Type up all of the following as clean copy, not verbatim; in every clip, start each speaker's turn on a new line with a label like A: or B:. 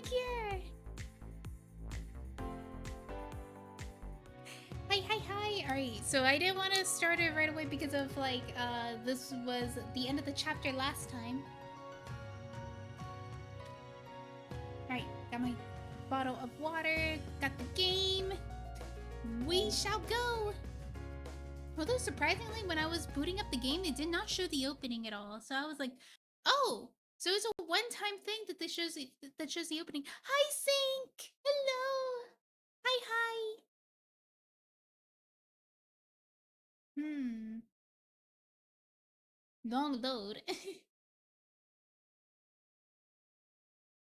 A: Streak here! Hi. Alright, so I didn't want to start it right away because of like, this was the end of the chapter last time. Alright, got my bottle of water, got the game. We shall go! Although surprisingly, when I was booting up the game, they did not show the opening at all. So I was like, oh! So it's a one-time thing that they shows the opening. Hi, Sync! Hello! Hi. Long load.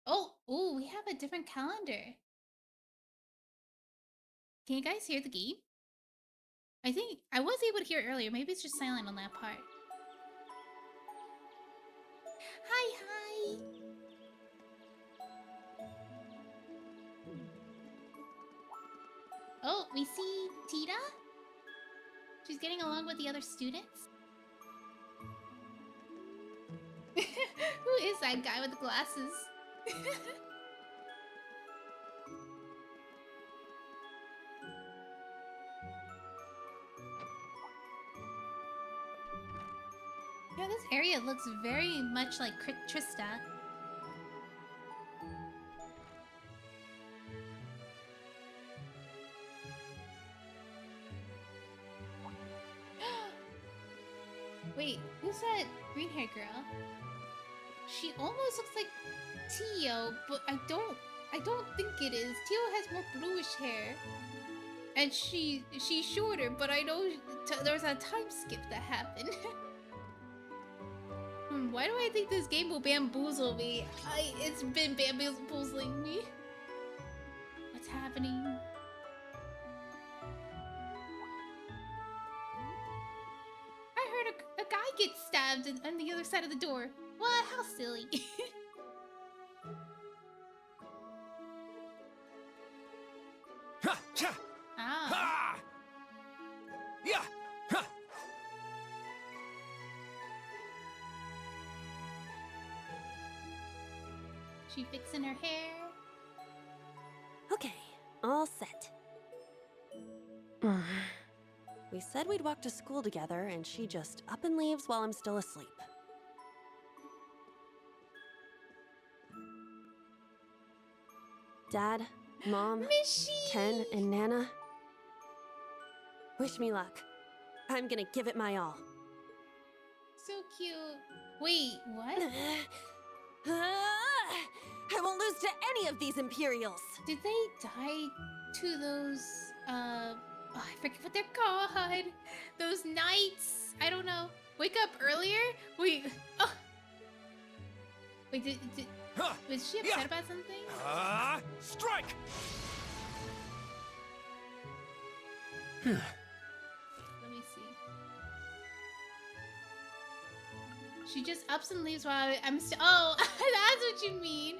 A: Oh, we have a different calendar. Can you guys hear the game? I think I was able to hear it earlier. Maybe it's just silent on that part. Hi. Oh, we see Tita. She's getting along with the other students. Who is that guy with the glasses? Yeah, this area looks very much like Trista. Wait, who's that green-haired girl? She almost looks like Tio, but I don't think it is. Tio has more bluish hair. And she's shorter, but I know there's a time skip that happened. Why do I think this game will bamboozle me? It's been bamboozling me. What's happening? I heard a guy get stabbed on the other side of the door. What? How silly. Ah.
B: Yeah.
A: She fixing her hair.
C: Okay, all set. We said we'd walk to school together, and she just up and leaves while I'm still asleep. Dad, Mom, Ken, and Nana. Wish me luck. I'm gonna give it my all.
A: So cute. Wait, what?
C: I won't lose to any of these Imperials.
A: Did they die to those, oh, I forget what they're called. Those knights. I don't know. Wake up earlier? Wait. Oh. Wait, was she upset about something?
B: Strike!
A: Let me see. She just ups and leaves while I'm still. Oh, that's what you mean.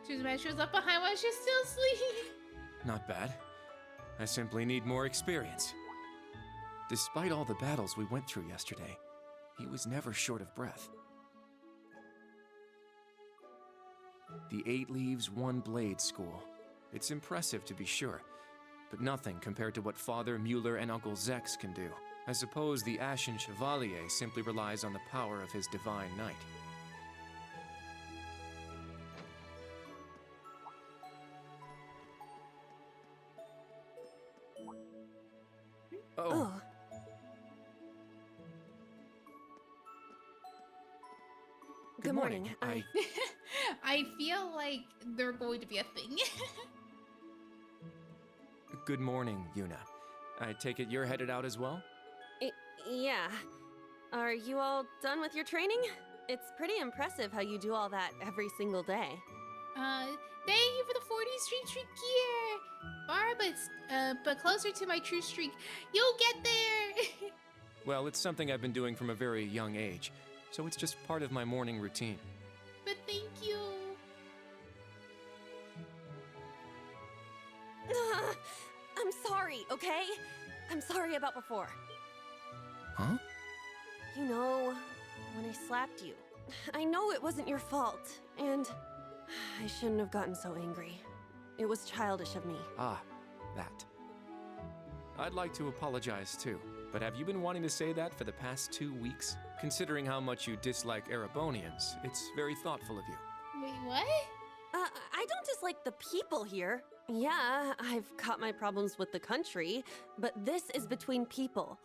A: She was mad she was left behind while she's still asleep.
B: Not bad. I simply need more experience. Despite all the battles we went through yesterday, he was never short of breath. The 8 Leaves, 1 Blade School. It's impressive to be sure, but nothing compared to what Father Mueller and Uncle Zex can do. I suppose the Ashen Chevalier simply relies on the power of his Divine Knight. Oh.
C: Good morning.
A: I feel like they're going to be a thing.
B: Good morning, Yuna. I take it you're headed out as well?
C: Yeah. Are you all done with your training? It's pretty impressive how you do all that every single day.
A: Thank you for the 40 streak gear! Far, but closer to my true streak. You'll get there!
B: Well, it's something I've been doing from a very young age, so it's just part of my morning routine.
A: But thank you.
C: I'm sorry, okay? I'm sorry about before.
B: Huh?
C: You know, when I slapped you, I know it wasn't your fault, and I shouldn't have gotten so angry. It was childish of me.
B: Ah, that. I'd like to apologize too, but have you been wanting to say that for the past 2 weeks? Considering how much you dislike Erebonians, it's very thoughtful of you.
A: Wait, what?
C: I don't dislike the people here. Yeah, I've got my problems with the country, but this is between people.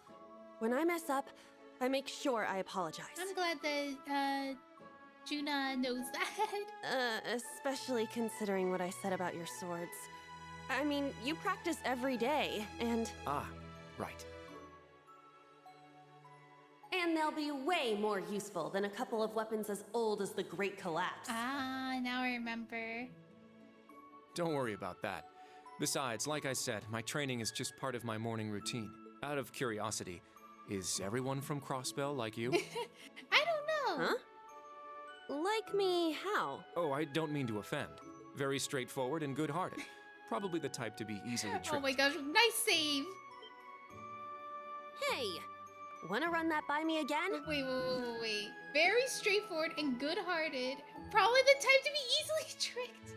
C: When I mess up, I make sure I apologize.
A: I'm glad that, Juna knows that.
C: Especially considering what I said about your swords. I mean, you practice every day, and...
B: Ah, right.
C: And they'll be way more useful than a couple of weapons as old as the Great Collapse.
A: Ah, now I remember.
B: Don't worry about that. Besides, like I said, my training is just part of my morning routine. Out of curiosity, is everyone from Crossbell like you?
A: I don't know.
C: Huh? Like me, how?
B: Oh, I don't mean to offend. Very straightforward and good-hearted. Probably the type to be easily tricked.
A: Oh my gosh, nice save.
C: Hey! Wanna run that by me again?
A: Wait. Very straightforward and good-hearted. Probably the type to be easily tricked.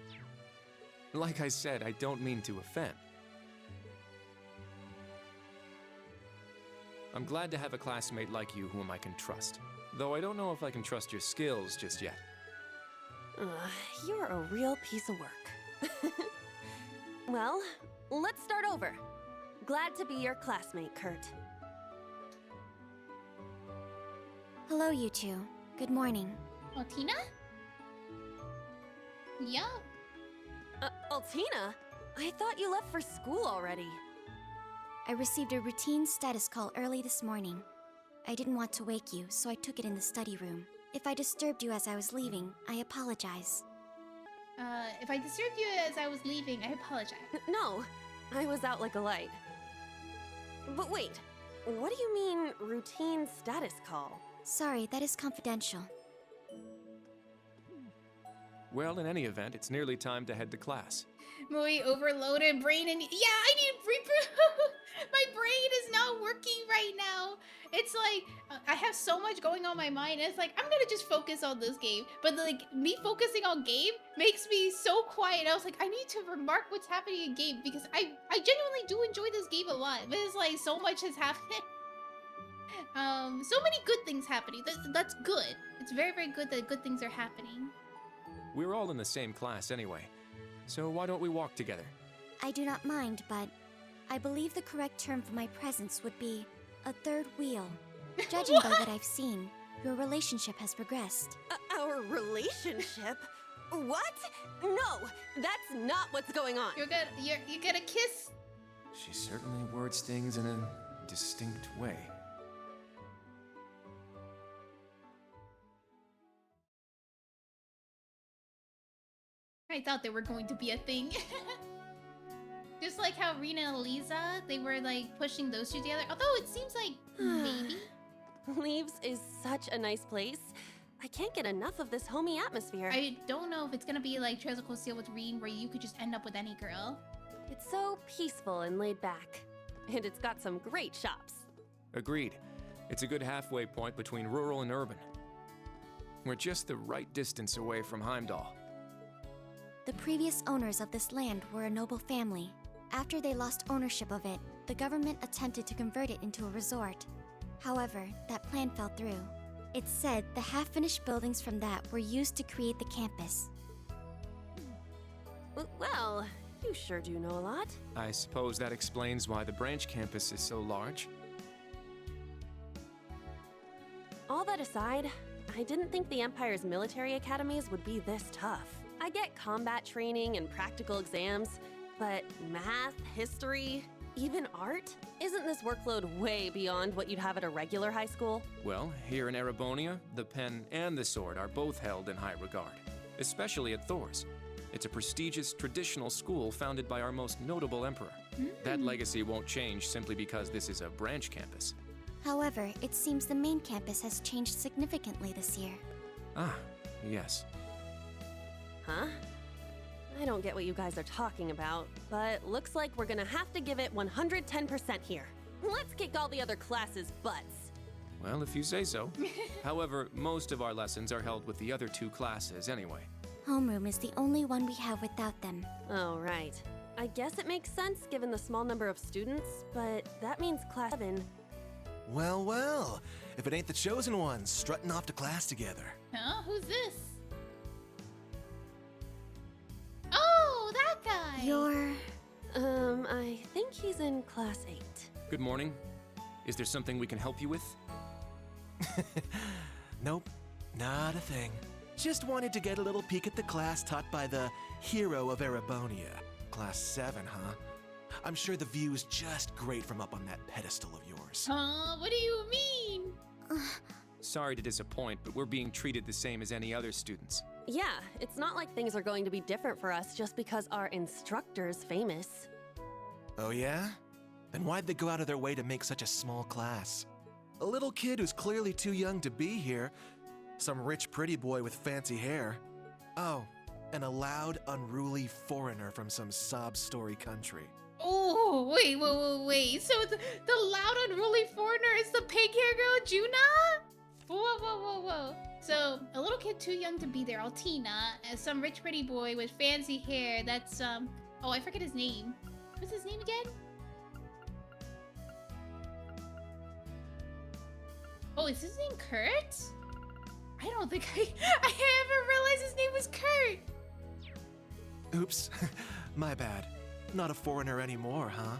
B: Like I said, I don't mean to offend. I'm glad to have a classmate like you whom I can trust. Though I don't know if I can trust your skills just yet.
C: You're a real piece of work. Well, let's start over. Glad to be your classmate, Kurt.
D: Hello, you two. Good morning.
A: Altina? Yup.
C: Altina? I thought you left for school already.
D: I received a routine status call early this morning. I didn't want to wake you, so I took it in the study room. If I disturbed you as I was leaving, I apologize.
A: If I disturbed you as I was leaving, I apologize.
C: No, I was out like a light. But wait, what do you mean, routine status call?
D: Sorry, that is confidential.
B: Well, in any event, it's nearly time to head to class.
A: Muy overloaded brain and... Yeah, I need my brain is not working right now. It's like, I have so much going on my mind. It's like, I'm gonna just focus on this game. But like, me focusing on game makes me so quiet. I was like, I need to remark what's happening in game because I genuinely do enjoy this game a lot. But it's like, so much has happened. So many good things happening. That's good. It's very, very good that good things are happening.
B: We're all in the same class anyway. So why don't we walk together?
D: I do not mind, but I believe the correct term for my presence would be a third wheel. Judging by what I've seen, your relationship has progressed.
C: Our relationship? What? No, that's not what's going on.
A: You're gonna kiss.
B: She certainly words things in a distinct way.
A: I thought they were going to be a thing. Just like how Rena and Eliza, they were like pushing those two together. Although it seems like maybe.
C: Leaves is such a nice place. I can't get enough of this homey atmosphere.
A: I don't know if it's gonna be like Trails of Cold Steel with Reen, where you could just end up with any girl.
C: It's so peaceful and laid back. And it's got some great shops.
B: Agreed. It's a good halfway point between rural and urban. We're just the right distance away from Heimdall.
D: The previous owners of this land were a noble family. After they lost ownership of it, the government attempted to convert it into a resort. However, that plan fell through. It's said the half-finished buildings from that were used to create the campus.
C: Well, you sure do know a lot.
B: I suppose that explains why the branch campus is so large.
C: All that aside, I didn't think the Empire's military academies would be this tough. I get combat training and practical exams, but math, history, even art? Isn't this workload way beyond what you'd have at a regular high school?
B: Well, here in Erebonia, the pen and the sword are both held in high regard, especially at Thor's. It's a prestigious traditional school founded by our most notable emperor. That legacy won't change simply because this is a branch campus.
D: However, it seems the main campus has changed significantly this year.
B: Ah, yes.
C: Huh? I don't get what you guys are talking about, but looks like we're gonna have to give it 110% here. Let's kick all the other classes' butts.
B: Well, if you say so. However, most of our lessons are held with the other two classes anyway.
D: Homeroom is the only one we have without them.
C: Oh, right. I guess it makes sense given the small number of students, but that means class 7.
E: Well, well. If it ain't the chosen ones strutting off to class together.
A: Huh? Who's this? Oh, that guy!
D: You're...
C: I think he's in class 8.
B: Good morning. Is there something we can help you with?
E: Nope, not a thing. Just wanted to get a little peek at the class taught by the hero of Erebonia. Class 7, huh? I'm sure the view is just great from up on that pedestal of yours.
A: Huh? What do you mean?
B: Sorry to disappoint, but we're being treated the same as any other students.
C: Yeah, it's not like things are going to be different for us just because our instructor's famous.
E: Oh yeah? Then why'd they go out of their way to make such a small class? A little kid who's clearly too young to be here. Some rich pretty boy with fancy hair. Oh, and a loud, unruly foreigner from some sob-story country.
A: Oh, wait. So the loud, unruly foreigner is the pink hair girl, Juna? Whoa. So, a little kid too young to be there, Altina, and some rich pretty boy with fancy hair, that's, oh, I forget his name. What's his name again? Oh, is his name Kurt? I don't think I ever realized his name was Kurt.
E: Oops, my bad. Not a foreigner anymore, huh?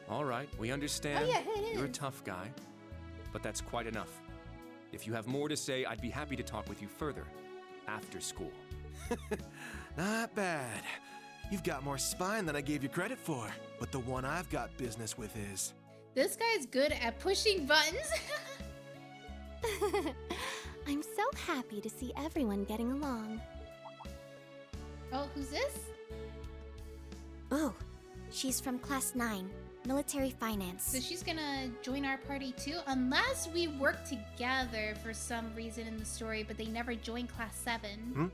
B: All right, we understand.
A: Oh, yeah, it
B: You're a
A: is.
B: tough guy. But that's quite enough. If you have more to say, I'd be happy to talk with you further. After school.
E: Not bad. You've got more spine than I gave you credit for. But the one I've got business with is...
A: This guy's good at pushing buttons.
F: I'm so happy to see everyone getting along.
A: Oh, who's this?
D: Oh, she's from Class 9, Military Finance.
A: So she's gonna join our party too, unless we work together for some reason in the story, but they never join Class 7.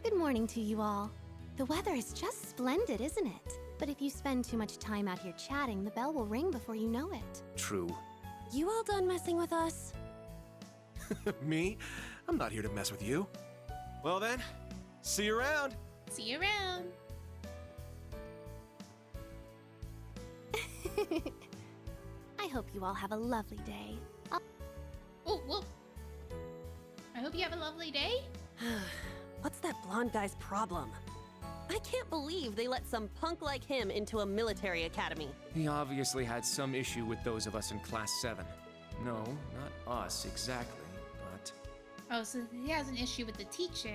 F: Good morning to you all. The weather is just splendid, isn't it? But if you spend too much time out here chatting, the bell will ring before you know it.
B: True.
C: You all done messing with us?
E: Me? I'm not here to mess with you. Well then, see you around.
A: See you around.
F: I hope you all have a lovely day.
A: Oh, well. I hope you have a lovely day.
C: What's that blonde guy's problem? I can't believe they let some punk like him into a military academy.
B: He obviously had some issue with those of us in Class 7. No, not us exactly, but...
A: Oh, so he has an issue with the teacher.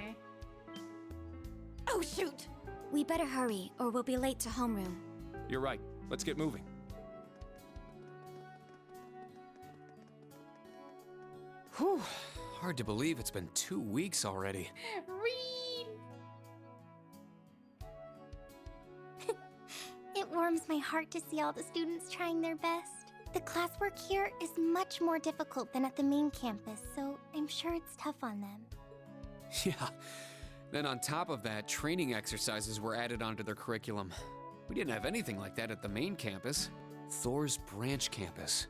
C: Oh, shoot!
D: We better hurry, or we'll be late to homeroom.
B: You're right. Let's get moving.
G: Whew. Hard to believe it's been 2 weeks already.
A: Read.
D: It warms my heart to see all the students trying their best. The classwork here is much more difficult than at the main campus, so I'm sure it's tough on them.
G: Yeah. Then on top of that, training exercises were added onto their curriculum. We didn't have anything like that at the main campus. Thor's branch campus.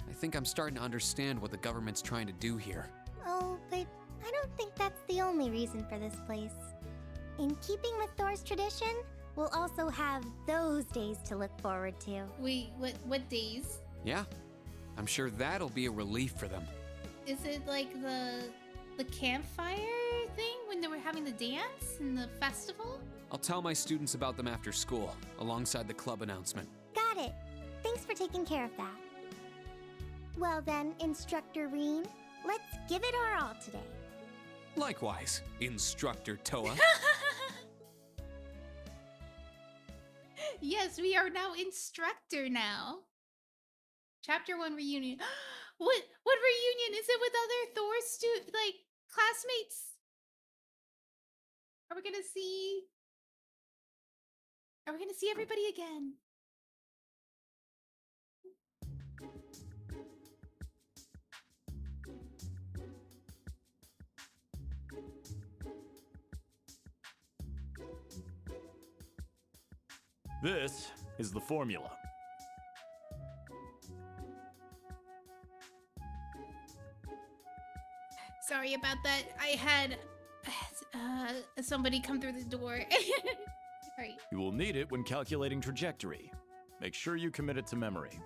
G: I think I'm starting to understand what the government's trying to do here.
D: Oh, but I don't think that's the only reason for this place. In keeping with Thor's tradition, we'll also have those days to look forward to.
A: Wait, what days?
G: Yeah, I'm sure that'll be a relief for them.
A: Is it like the campfire thing when they were having the dance and the festival?
G: I'll tell my students about them after school, alongside the club announcement.
D: Got it. Thanks for taking care of that. Well then, Instructor Reen, let's give it our all today.
G: Likewise, Instructor Toa.
A: Yes, we are now instructor now. Chapter 1 reunion. What reunion? Is it with other Thor classmates? Are we gonna see everybody again?
H: This is the formula.
A: Sorry about that. I had somebody come through the door. Alright.
H: You will need it when calculating trajectory. Make sure you commit it to memory.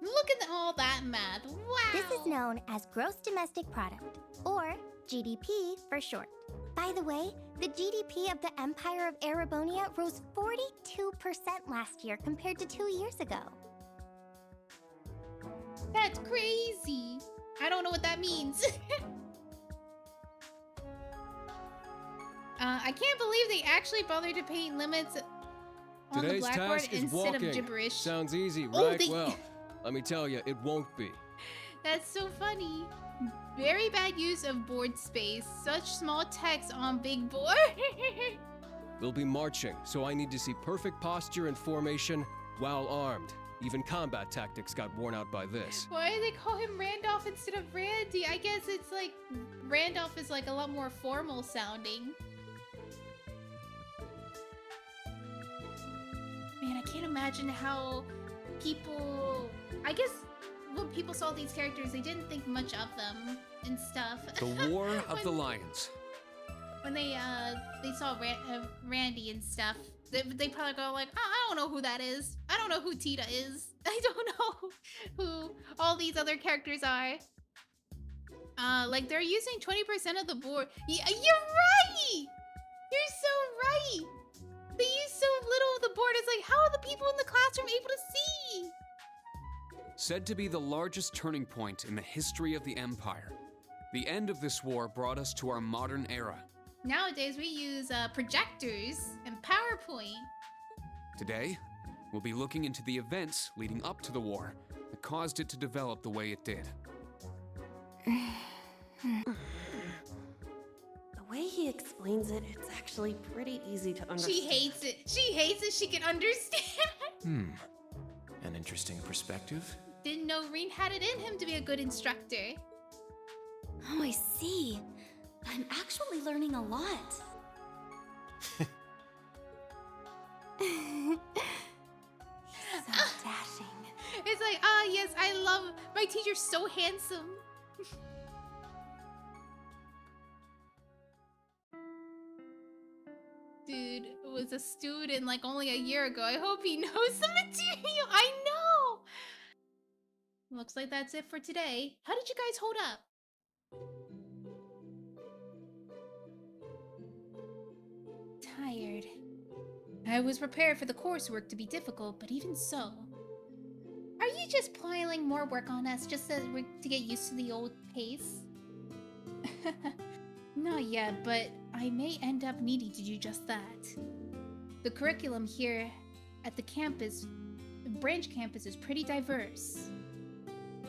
A: Look at all that math. Wow.
I: This is known as Gross Domestic Product, or GDP for short. By the way, the GDP of the Empire of Erebonia rose 42% last year compared to 2 years ago.
A: That's crazy. I don't know what that means. I can't believe they actually bothered to paint limits on the
J: Today's
A: blackboard
J: task is
A: instead
J: walking.
A: of gibberish.
J: Sounds easy,
A: Oh,
J: right?
A: they-
J: Well, let me tell you, it won't be.
A: That's so funny. Very bad use of board space. Such small text on big board.
J: We'll be marching, so I need to see perfect posture and formation while armed. Even combat tactics got worn out by this.
A: Why do they call him Randolph instead of Randy? I guess it's like Randolph is like a lot more formal sounding. Man, I can't imagine how people... I guess when people saw these characters, they didn't think much of them and stuff.
G: The War of the Lions.
A: When they saw Randy and stuff, they probably go like, oh, I don't know who that is. I don't know who Tita is. I don't know who all these other characters are. Like they're using 20% of the board. Yeah, you're right. You're so right. They use so little of the board. It's like, how are the people in the classroom able to see?
G: Said to be the largest turning point in the history of the Empire. The end of this war brought us to our modern era.
A: Nowadays, we use projectors and PowerPoint.
G: Today, we'll be looking into the events leading up to the war that caused it to develop the way it did.
C: The way he explains it, it's actually pretty easy to understand.
A: She hates it. She hates it. She can understand.
B: An interesting perspective.
A: Didn't know Reen had it in him to be a good instructor.
D: Oh, I see. I'm actually learning a lot.
F: So dashing.
A: It's like, yes, I love my teacher's so handsome. Dude was a student like only a year ago. I hope he knows the material. I know. Looks like that's it for today. How did you guys hold up? Tired. I was prepared for the coursework to be difficult, but even so. Are you just piling more work on us just so to get used to the old pace? Not yet, but I may end up needing to do just that. The curriculum here at the campus, the branch campus, is pretty diverse.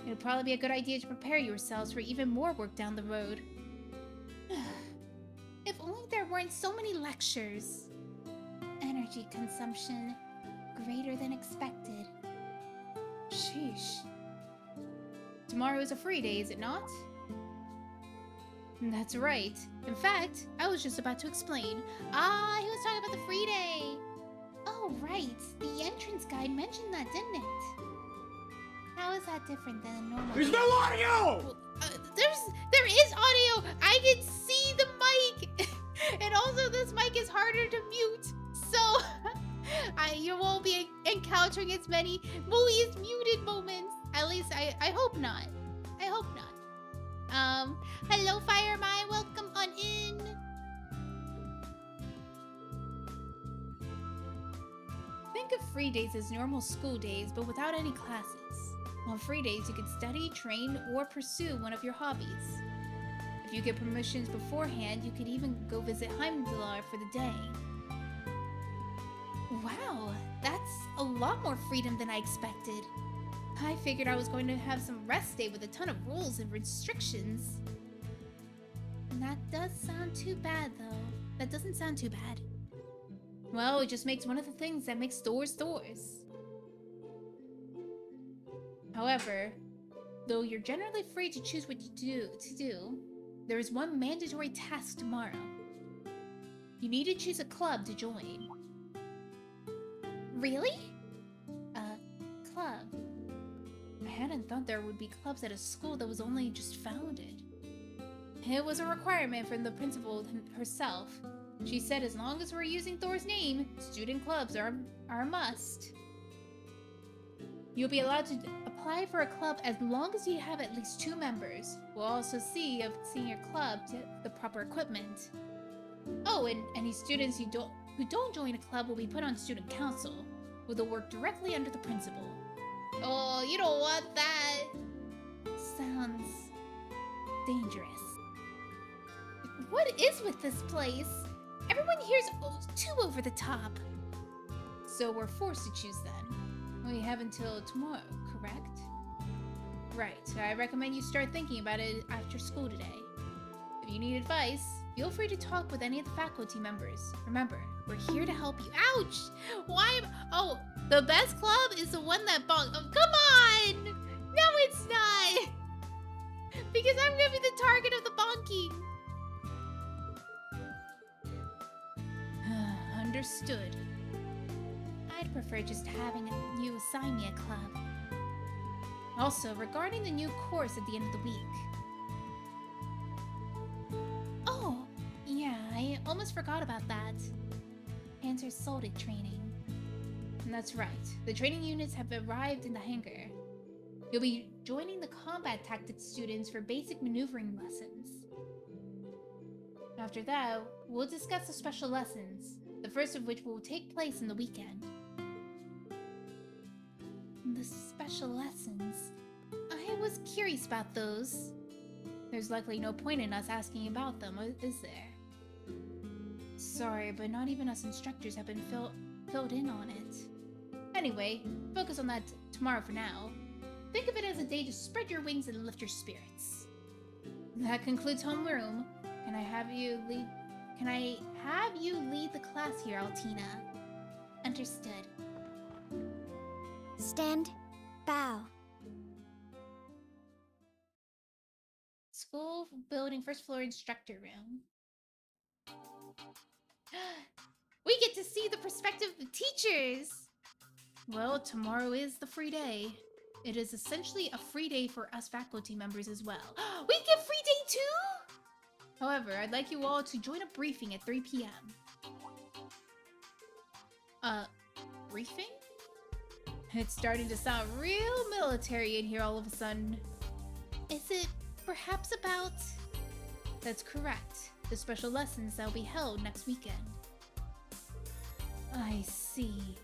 A: It'll probably be a good idea to prepare yourselves for even more work down the road. If only there weren't so many lectures. Energy consumption greater than expected. Sheesh. Tomorrow is a free day, is it not? That's right. In fact, I was just about to explain. He was talking about the free day. Oh, right. The entrance guide mentioned that, didn't it? How is that different than a normal?
K: There's no audio!
A: There is audio. I can see the mic, and also this mic is harder to mute, so you won't be encountering as many Mui's muted moments. At least I hope not. I hope not. Hello, Firemai. Welcome on in. Think of free days as normal school days, but without any classes. On free days, you can study, train, or pursue one of your hobbies. If you get permissions beforehand, you could even go visit Heimdallr for the day. Wow, that's a lot more freedom than I expected. I figured I was going to have some rest day with a ton of rules and restrictions. And that does sound too bad, though. That doesn't sound too bad. Well, it just makes one of the things that makes Thors Thors. However, though you're generally free to choose what you do, there is one mandatory task tomorrow. You need to choose a club to join.
I: Really?
A: Club. I hadn't thought there would be clubs at a school that was only just founded. It was a requirement from the principal herself. She said as long as we're using Thor's name, student clubs are a must. You'll be allowed to apply for a club as long as you have at least 2 members. We'll also see if senior club the proper equipment. Oh, and any students who don't join a club will be put on student council, who will work directly under the principal. Oh, you don't want that. Sounds dangerous.
I: What is with this place? Everyone here's too over the top.
A: So we're forced to choose then. We have until tomorrow, correct? Right, I recommend you start thinking about it after school today. If you need advice, feel free to talk with any of the faculty members. Remember, we're here to help you.
I: Ouch! Why? Oh, the best club is the one that bonk. Oh, come on! No, it's not! Because I'm gonna be the target of the bonking.
A: Understood. I'd prefer just having you assign me a club. Also, regarding the new course at the end of the week. Oh, yeah, I almost forgot about that. Panzer Soldat training. And that's right, the training units have arrived in the hangar. You'll be joining the combat tactics students for basic maneuvering lessons. After that, we'll discuss the special lessons, the first of which will take place in the weekend. The special lessons. I was curious about those. There's likely no point in us asking about them, is there? Sorry, but not even us instructors have been filled in on it. Anyway, focus on that tomorrow for now. Think of it as a day to spread your wings and lift your spirits. That concludes homeroom. Can I have you lead the class here, Altina?
I: Understood.
D: Stand. Bow.
A: School building, first floor instructor room.
I: We get to see the prospective teachers!
A: Well, tomorrow is the free day. It is essentially a free day for us faculty members as well.
I: We get free day too?
A: However, I'd like you all to join a briefing at 3 p.m. Briefing? It's starting to sound real military in here all of a sudden.
I: Is it perhaps about...
A: That's correct. The special lessons that will be held next weekend. I see.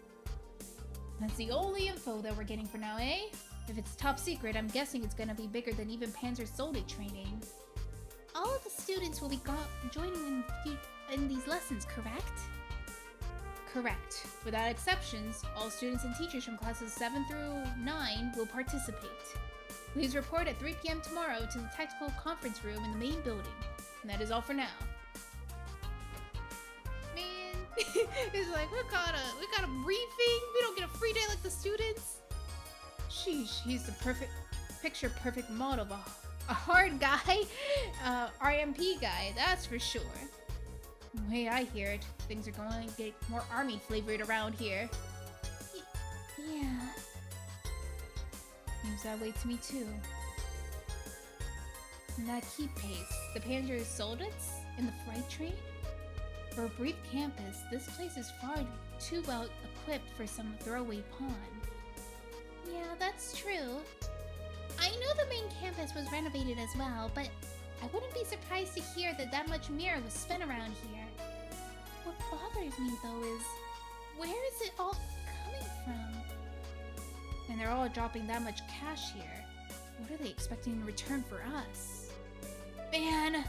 A: That's the only info that we're getting for now, eh? If it's top secret, I'm guessing it's gonna be bigger than even Panzer Soldat training.
I: All of the students will be joining in these lessons, correct?
A: Correct. Without exceptions, all students and teachers from classes 7 through 9 will participate. Please report at 3 p.m. tomorrow to the tactical conference room in the main building. And that is all for now.
I: Man, it's like, we got a briefing? We don't get a free day like the students?
A: Sheesh, he's the picture-perfect model of a hard guy. RMP guy, that's for sure. The way I hear it, things are going to get more army flavored around here.
I: Yeah.
A: Seems that way to me too. And that keep pace, the Panzer Soldats in the freight train? For a brief campus, this place is far too well equipped for some throwaway pawn.
I: Yeah, that's true. I know the main campus was renovated as well, but I wouldn't be surprised to hear that much mirror was spent around here. What bothers me, though, is where is it all coming from?
A: And they're all dropping that much cash here. What are they expecting in return for us?
I: Man,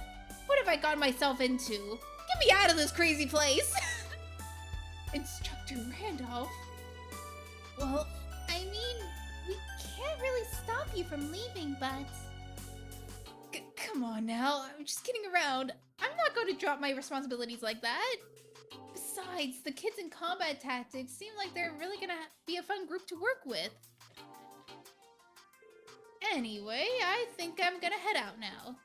I: what have I gotten myself into? Get me out of this crazy place!
A: Instructor Randolph?
I: Well, I mean, we can't really stop you from leaving, but...
A: Come on now, I'm just kidding around. I'm not going to drop my responsibilities like that. Besides, the kids in combat tactics seem like they're really gonna be a fun group to work with. Anyway, I think I'm gonna head out now.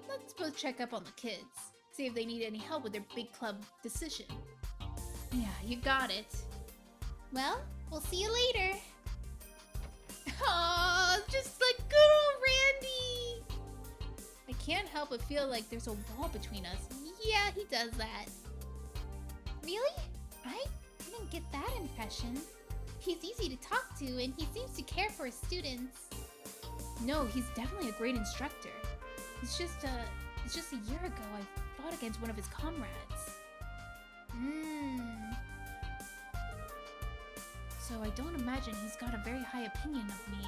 A: let's both check up on the kids. See if they need any help with their big club decision. Yeah, you got it.
I: Well, we'll see you later.
A: Aw, just like good old Randy! I can't help but feel like there's a wall between us. Yeah, he does that.
I: Really? I didn't get that impression. He's easy to talk to, and he seems to care for his students.
A: No, he's definitely a great instructor. It's just a year ago I fought against one of his comrades. So I don't imagine he's got a very high opinion of me.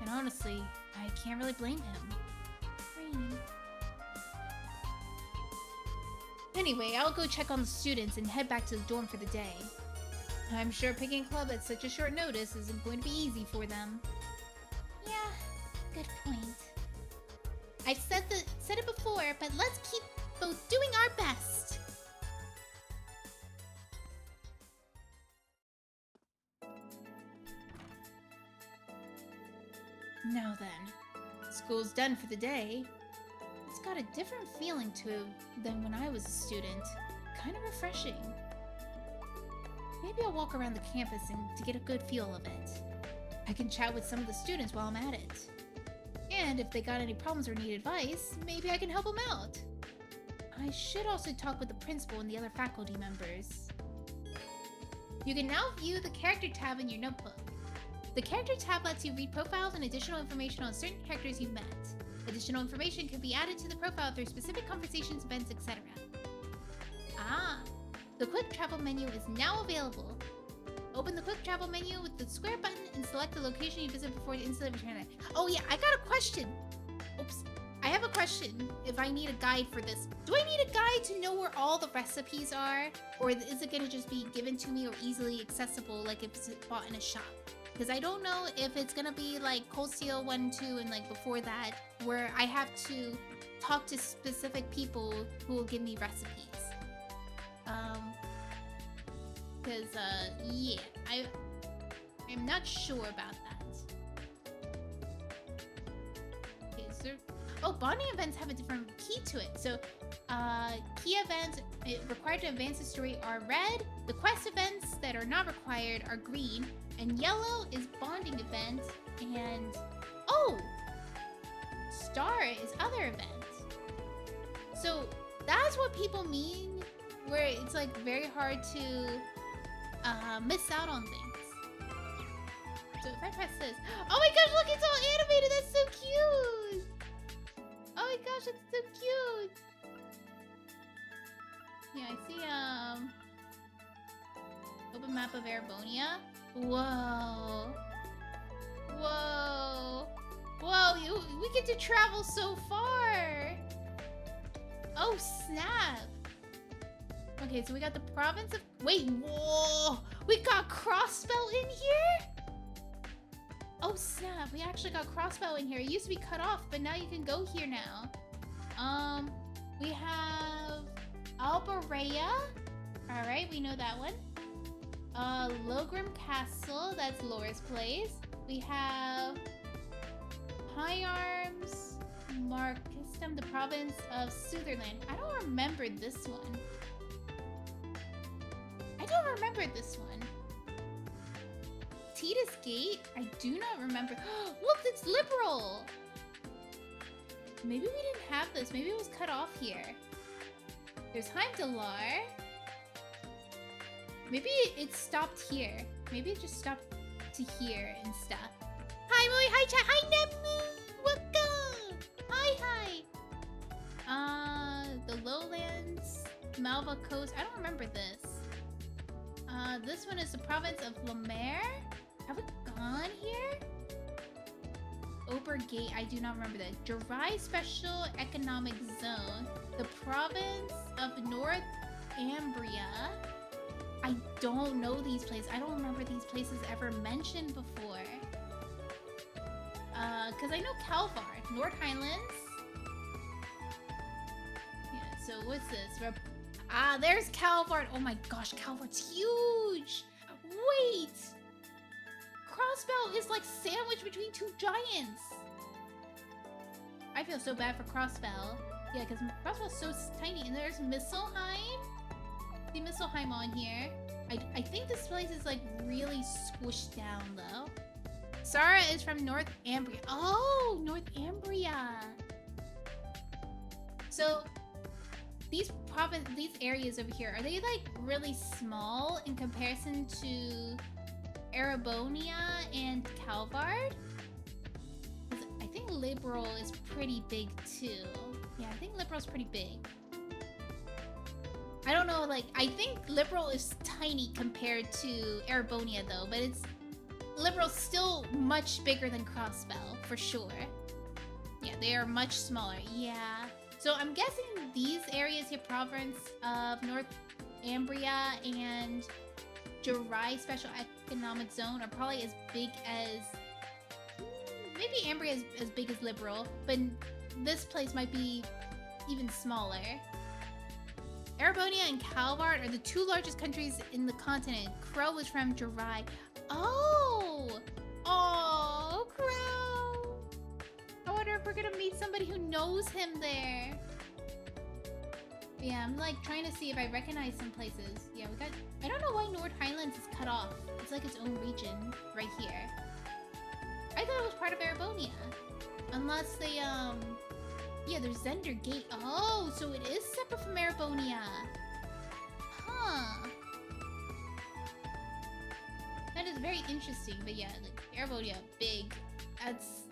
A: And honestly, I can't really blame him.
I: Rain.
A: Anyway, I'll go check on the students and head back to the dorm for the day. I'm sure picking club at such a short notice isn't going to be easy for them.
I: Yeah, good point. I've said it before, but let's keep both doing our best.
A: Now then, school's done for the day. It's got a different feeling to it than when I was a student. Kind of refreshing. Maybe I'll walk around the campus to get a good feel of it. I can chat with some of the students while I'm at it. And if they got any problems or need advice, maybe I can help them out. I should also talk with the principal and the other faculty members. You can now view the character tab in your notebook. The character tab lets you read profiles and additional information on certain characters you've met. Additional information can be added to the profile through specific conversations, events, etc. Ah, the quick travel menu is now available. Open the quick travel menu with the square button and select the location you visit before you instantly return it. Oh yeah, I got a question. Oops. I have a question if I need a guide for this. Do I need a guide to know where all the recipes are? Or is it gonna just be given to me or easily accessible like if it's bought in a shop? Because I don't know if it's gonna be like Cold Steel 1, 2, and like before that, where I have to talk to specific people who will give me recipes. Yeah, I'm not sure about that. Okay, so, oh, bonding events have a different key to it. So, key events required to advance the story are red. The quest events that are not required are green. And yellow is bonding event. And, oh! Star is other event. So, that's what people mean, where it's like very hard to miss out on things. So if I press this, oh my gosh, look, it's all animated. That's so cute. Oh my gosh, it's so cute. Yeah, I see, open map of Erebonia. Whoa. Whoa. Whoa, we get to travel so far. Oh, snap. Okay, so we got the province of... Wait, whoa! We got Crossbell in here? Oh, snap. We actually got Crossbell in here. It used to be cut off, but now you can go here now. We have Albarea. Alright, we know that one. Logrim Castle. That's Laura's place. We have High Arms, Markistum, the province of Sutherland. I don't remember this one. I don't remember this one. Titus Gate? I do not remember. Look, it's liberal! Maybe we didn't have this. Maybe it was cut off here. There's Heimdallar. Maybe it stopped here. Maybe it just stopped to here and stuff. Hi, Moe. Hi, chat. Hi, Nemu. Welcome. Hi. The Lowlands, Malva Coast. I don't remember this. This one is the province of Lemaire. Have we gone here? Obergate, I do not remember that. Jirai Special Economic Zone. The province of North Ambria. I don't know these places. I don't remember these places ever mentioned before. Because I know Calvard. North Highlands. Yeah, so what's this? There's Calvard. Oh my gosh, Calvard's huge. Wait. Crossbell is like sandwiched between two giants. I feel so bad for Crossbell. Yeah, because Crossbell's so tiny. And there's Misselheim. See Misselheim on here. I think this place is like really squished down though. Sara is from Northumbria. Oh, Northumbria. So these areas over here, are they like really small in comparison to Erebonia and Calvard? I think Liberal is pretty big too. Yeah, I think Liberal's pretty big. I don't know, like, I think Liberal is tiny compared to Erebonia though, but Liberal's still much bigger than Crossbell, for sure. Yeah, they are much smaller, yeah. So I'm guessing these areas here, province of Northumbria and Jirai Special Economic Zone, are probably as big as... maybe Ambria is as big as Liberal, but this place might be even smaller. Erebonia and Calvard are the two largest countries in the continent. Crow is from Jirai. Oh! Oh, Crow! I wonder if we're gonna meet somebody who knows him there. Yeah, I'm like trying to see if I recognize some places. Yeah, we got... I don't know why Nord Highlands is cut off. It's like its own region right here. I thought it was part of Erebonia. Unless they, yeah, there's Zender Gate. Oh, so it is separate from Erebonia. Huh. That is very interesting, but yeah, like, Erebonia, big. That's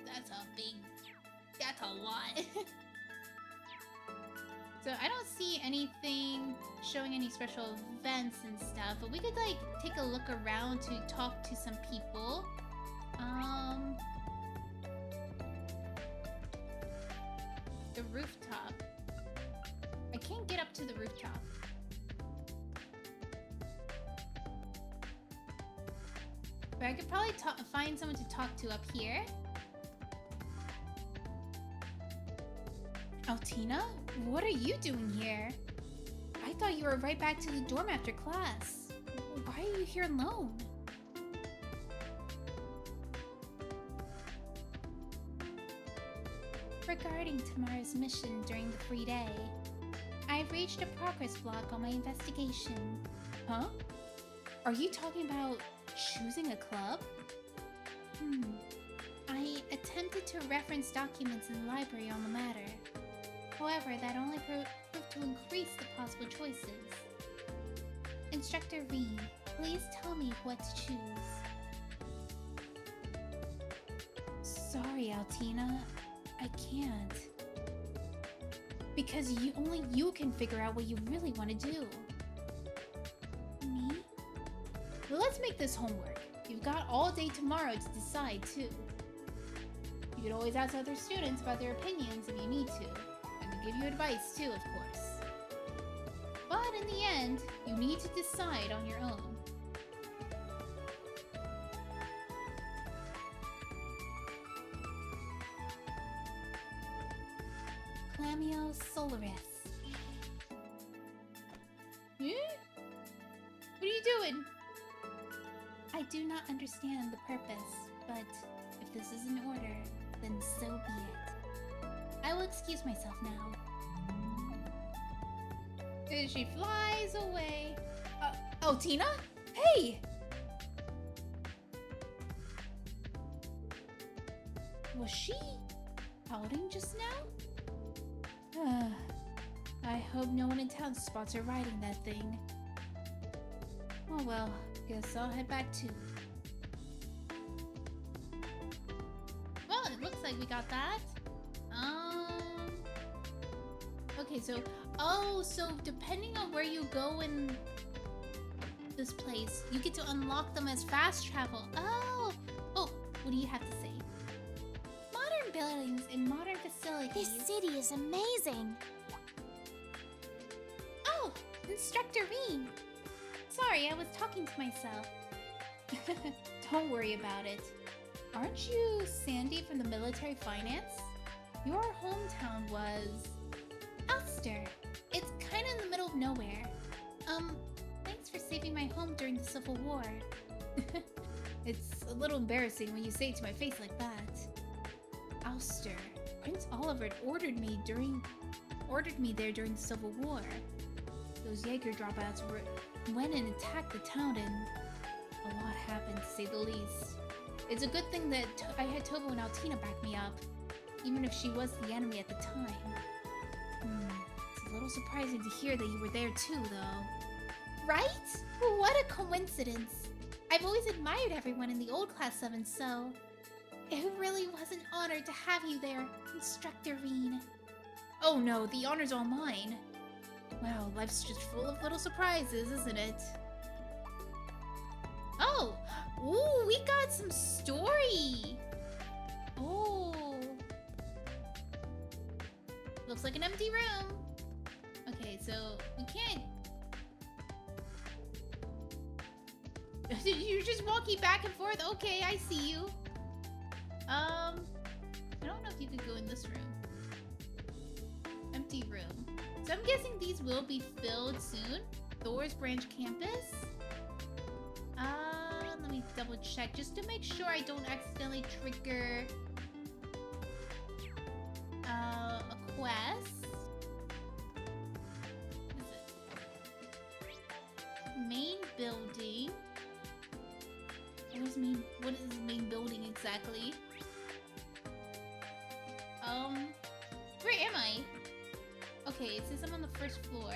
A: a lot. So I don't see anything showing any special events and stuff, but we could like take a look around to talk to some people. The rooftop. I can't get up to the rooftop. But I could probably find someone to talk to up here. Altina? What are you doing here? I thought you were right back to the dorm after class. Why are you here alone? Regarding tomorrow's mission during the free day, I've reached a progress block on my investigation. Huh? Are you talking about choosing a club? I attempted to reference documents in the library on the matter. However, that only proved to increase the possible choices. Instructor Reed, please tell me what to choose. Sorry, Altina. I can't. Because only you can figure out what you really want to do. Me? Well, let's make this homework. You've got all day tomorrow to decide, too. You can always ask other students about their opinions if you need to. And to give you advice, too, of course. But in the end, you need to decide on your own. Clamio Solaris. What are you doing? I do not understand the purpose, but if this is in order, then so be it. I will excuse myself now. And she flies away. Oh, Tina? Hey! Was she outing just now? I hope no one in town spots her riding that thing. Oh well, guess I'll head back too. Well, it looks like we got that. Okay, so depending on where you go in this place, you get to unlock them as fast travel. Oh, what do you have to say? Modern buildings and modern facilities.
I: This city is amazing.
A: Oh, Instructor Reed. Sorry, I was talking to myself. Don't worry about it. Aren't you Sandy from the military finance? Your hometown was Ulster. It's kind of in the middle of nowhere. Thanks for saving my home during the Civil War. It's a little embarrassing when you say it to my face like that. Ulster. Prince Oliver had ordered me there during the Civil War. Those Jaeger dropouts went and attacked the town, and a lot happened, to say the least. It's a good thing that I had Tobo and Altina back me up, even if she was the enemy at the time. It's a little surprising to hear that you were there too, though.
I: Right? What a coincidence. I've always admired everyone in the old Class 7, so... It really was an honor to have you there, Instructor Reen.
A: Oh no, the honor's all mine. Wow, life's just full of little surprises, isn't it? Oh! Ooh, we got some story! Oh! Looks like an empty room. Okay, so we can't... You're just walking back and forth? Okay, I see you. I don't know if you could go in this room. Empty room. So I'm guessing these will be filled soon. Thor's Branch Campus. Let me double check just to make sure I don't accidentally trigger a quest. What is it? Main building. What is main building exactly? Where am I? Okay, it says I'm on the first floor.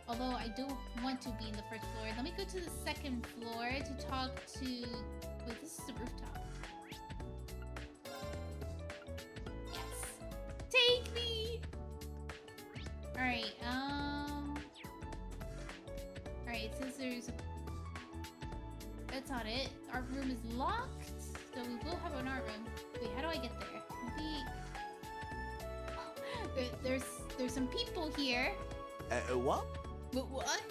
A: Although I do want to be in the first floor. Let me go to the second floor to talk to... Wait, this is the rooftop. Yes! Take me! Alright, Alright, it says there's... That's not it. Our room is locked, so we will have an art room. Wait, how do I get there? Maybe... Oh, there's some people here.
E: What?
A: What?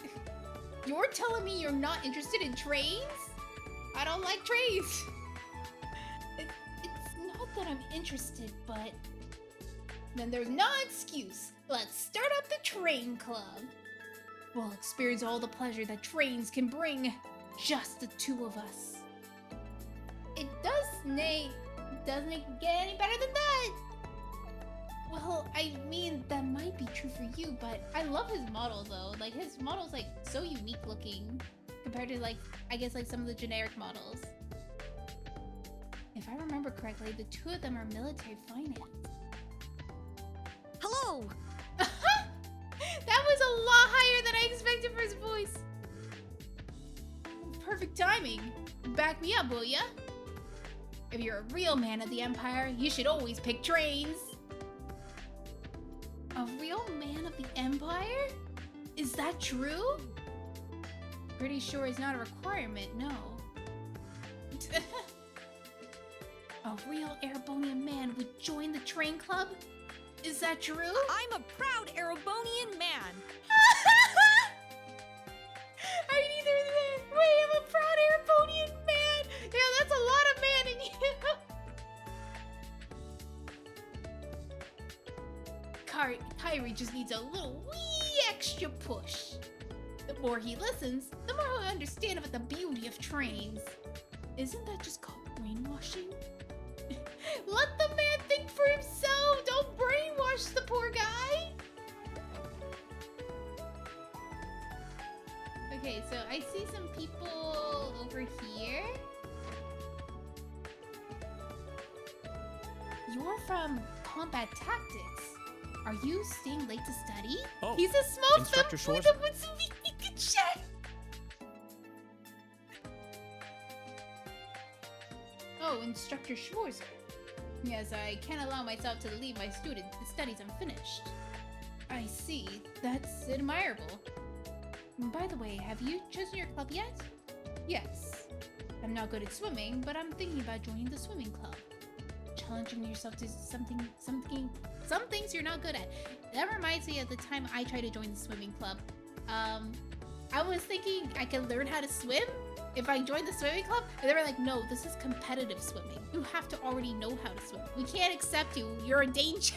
A: You're telling me you're not interested in trains? I don't like trains. It's not that I'm interested, but... Then there's no excuse. Let's start up the train club. We'll experience all the pleasure that trains can bring. Just the two of us. It doesn't get any better than that. Well, I mean, that might be true for you, but I love his model though. Like, his model's like so unique looking compared to like, I guess like some of the generic models. If I remember correctly, the two of them are military finance.
C: Hello!
A: That was a lot higher than I expected for his voice. Perfect timing. Back me up, will ya? If you're a real man of the Empire, you should always pick trains. A real man of the Empire? Is that true? Pretty sure it's not a requirement, no. A real Erebonian man would join the train club? Is that true?
K: I'm a proud Erebonian man.
A: I neither that. Wait, I'm a proud Erebonian man. Yeah, that's a lot of man in you. Kyrie just needs a little wee extra push. The more he listens, the more he'll understand about the beauty of trains. Isn't that just called brainwashing? Let the man think for himself. Don't brainwash the poor guy. Okay, so I see some people over here. You're from Combat Tactics. Are you staying late to study?
H: Oh,
A: he's a small
H: Instructor
A: thumb with
H: Schwarzer.
A: a Mitsubishi jet. Oh, Instructor Schwarzer. Yes, I can't allow myself to leave my studies unfinished. I see. That's admirable. By the way, have you chosen your club yet? Yes. I'm not good at swimming, but I'm thinking about joining the swimming club. Challenging yourself to some things you're not good at. That reminds me of the time I tried to join the swimming club. I was thinking I could learn how to swim if I joined the swimming club, and they were like, no, this is competitive swimming. You have to already know how to swim. We can't accept you. You're in danger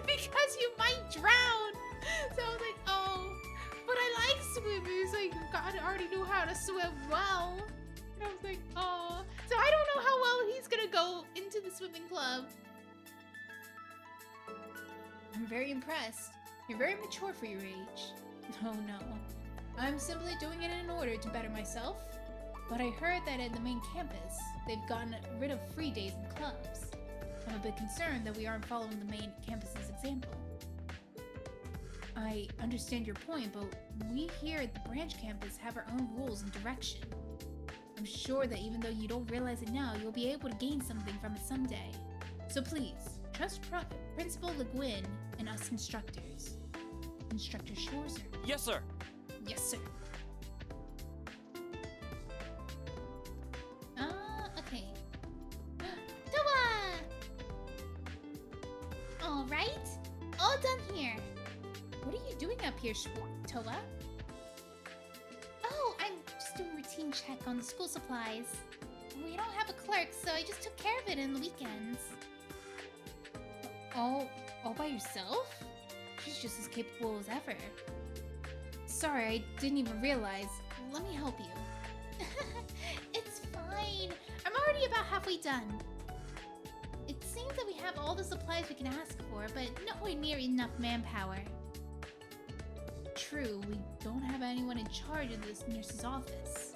A: because you might drown. So I was like, oh, but I like swimming. It's like, God, I already knew how to swim well. And I was like, oh. So I don't know how well he's gonna go into the swimming club. I'm very impressed. You're very mature for your age. Oh no. I'm simply doing it in order to better myself. But I heard that at the main campus, they've gotten rid of free days in clubs. I'm a bit concerned that we aren't following the main campus's example. I understand your point, but we here at the branch campus have our own rules and direction. I'm sure that even though you don't realize it now, you'll be able to gain something from it someday. So please, trust Principal Le Guin and us instructors. Instructor Shore, sir.
H: Yes, sir.
A: Yes, sir. Okay. Toa! All right, all done here. What are you doing up here, Toa? Oh, I'm just doing routine check on the school supplies. We don't have a clerk, so I just took care of it in the weekends. All by yourself? She's just as capable as ever. Sorry, I didn't even realize. Let me help you. It's fine. I'm already about halfway done. It seems that we have all the supplies we can ask for, but nowhere near enough manpower. True, we don't have anyone in charge of this nurse's office.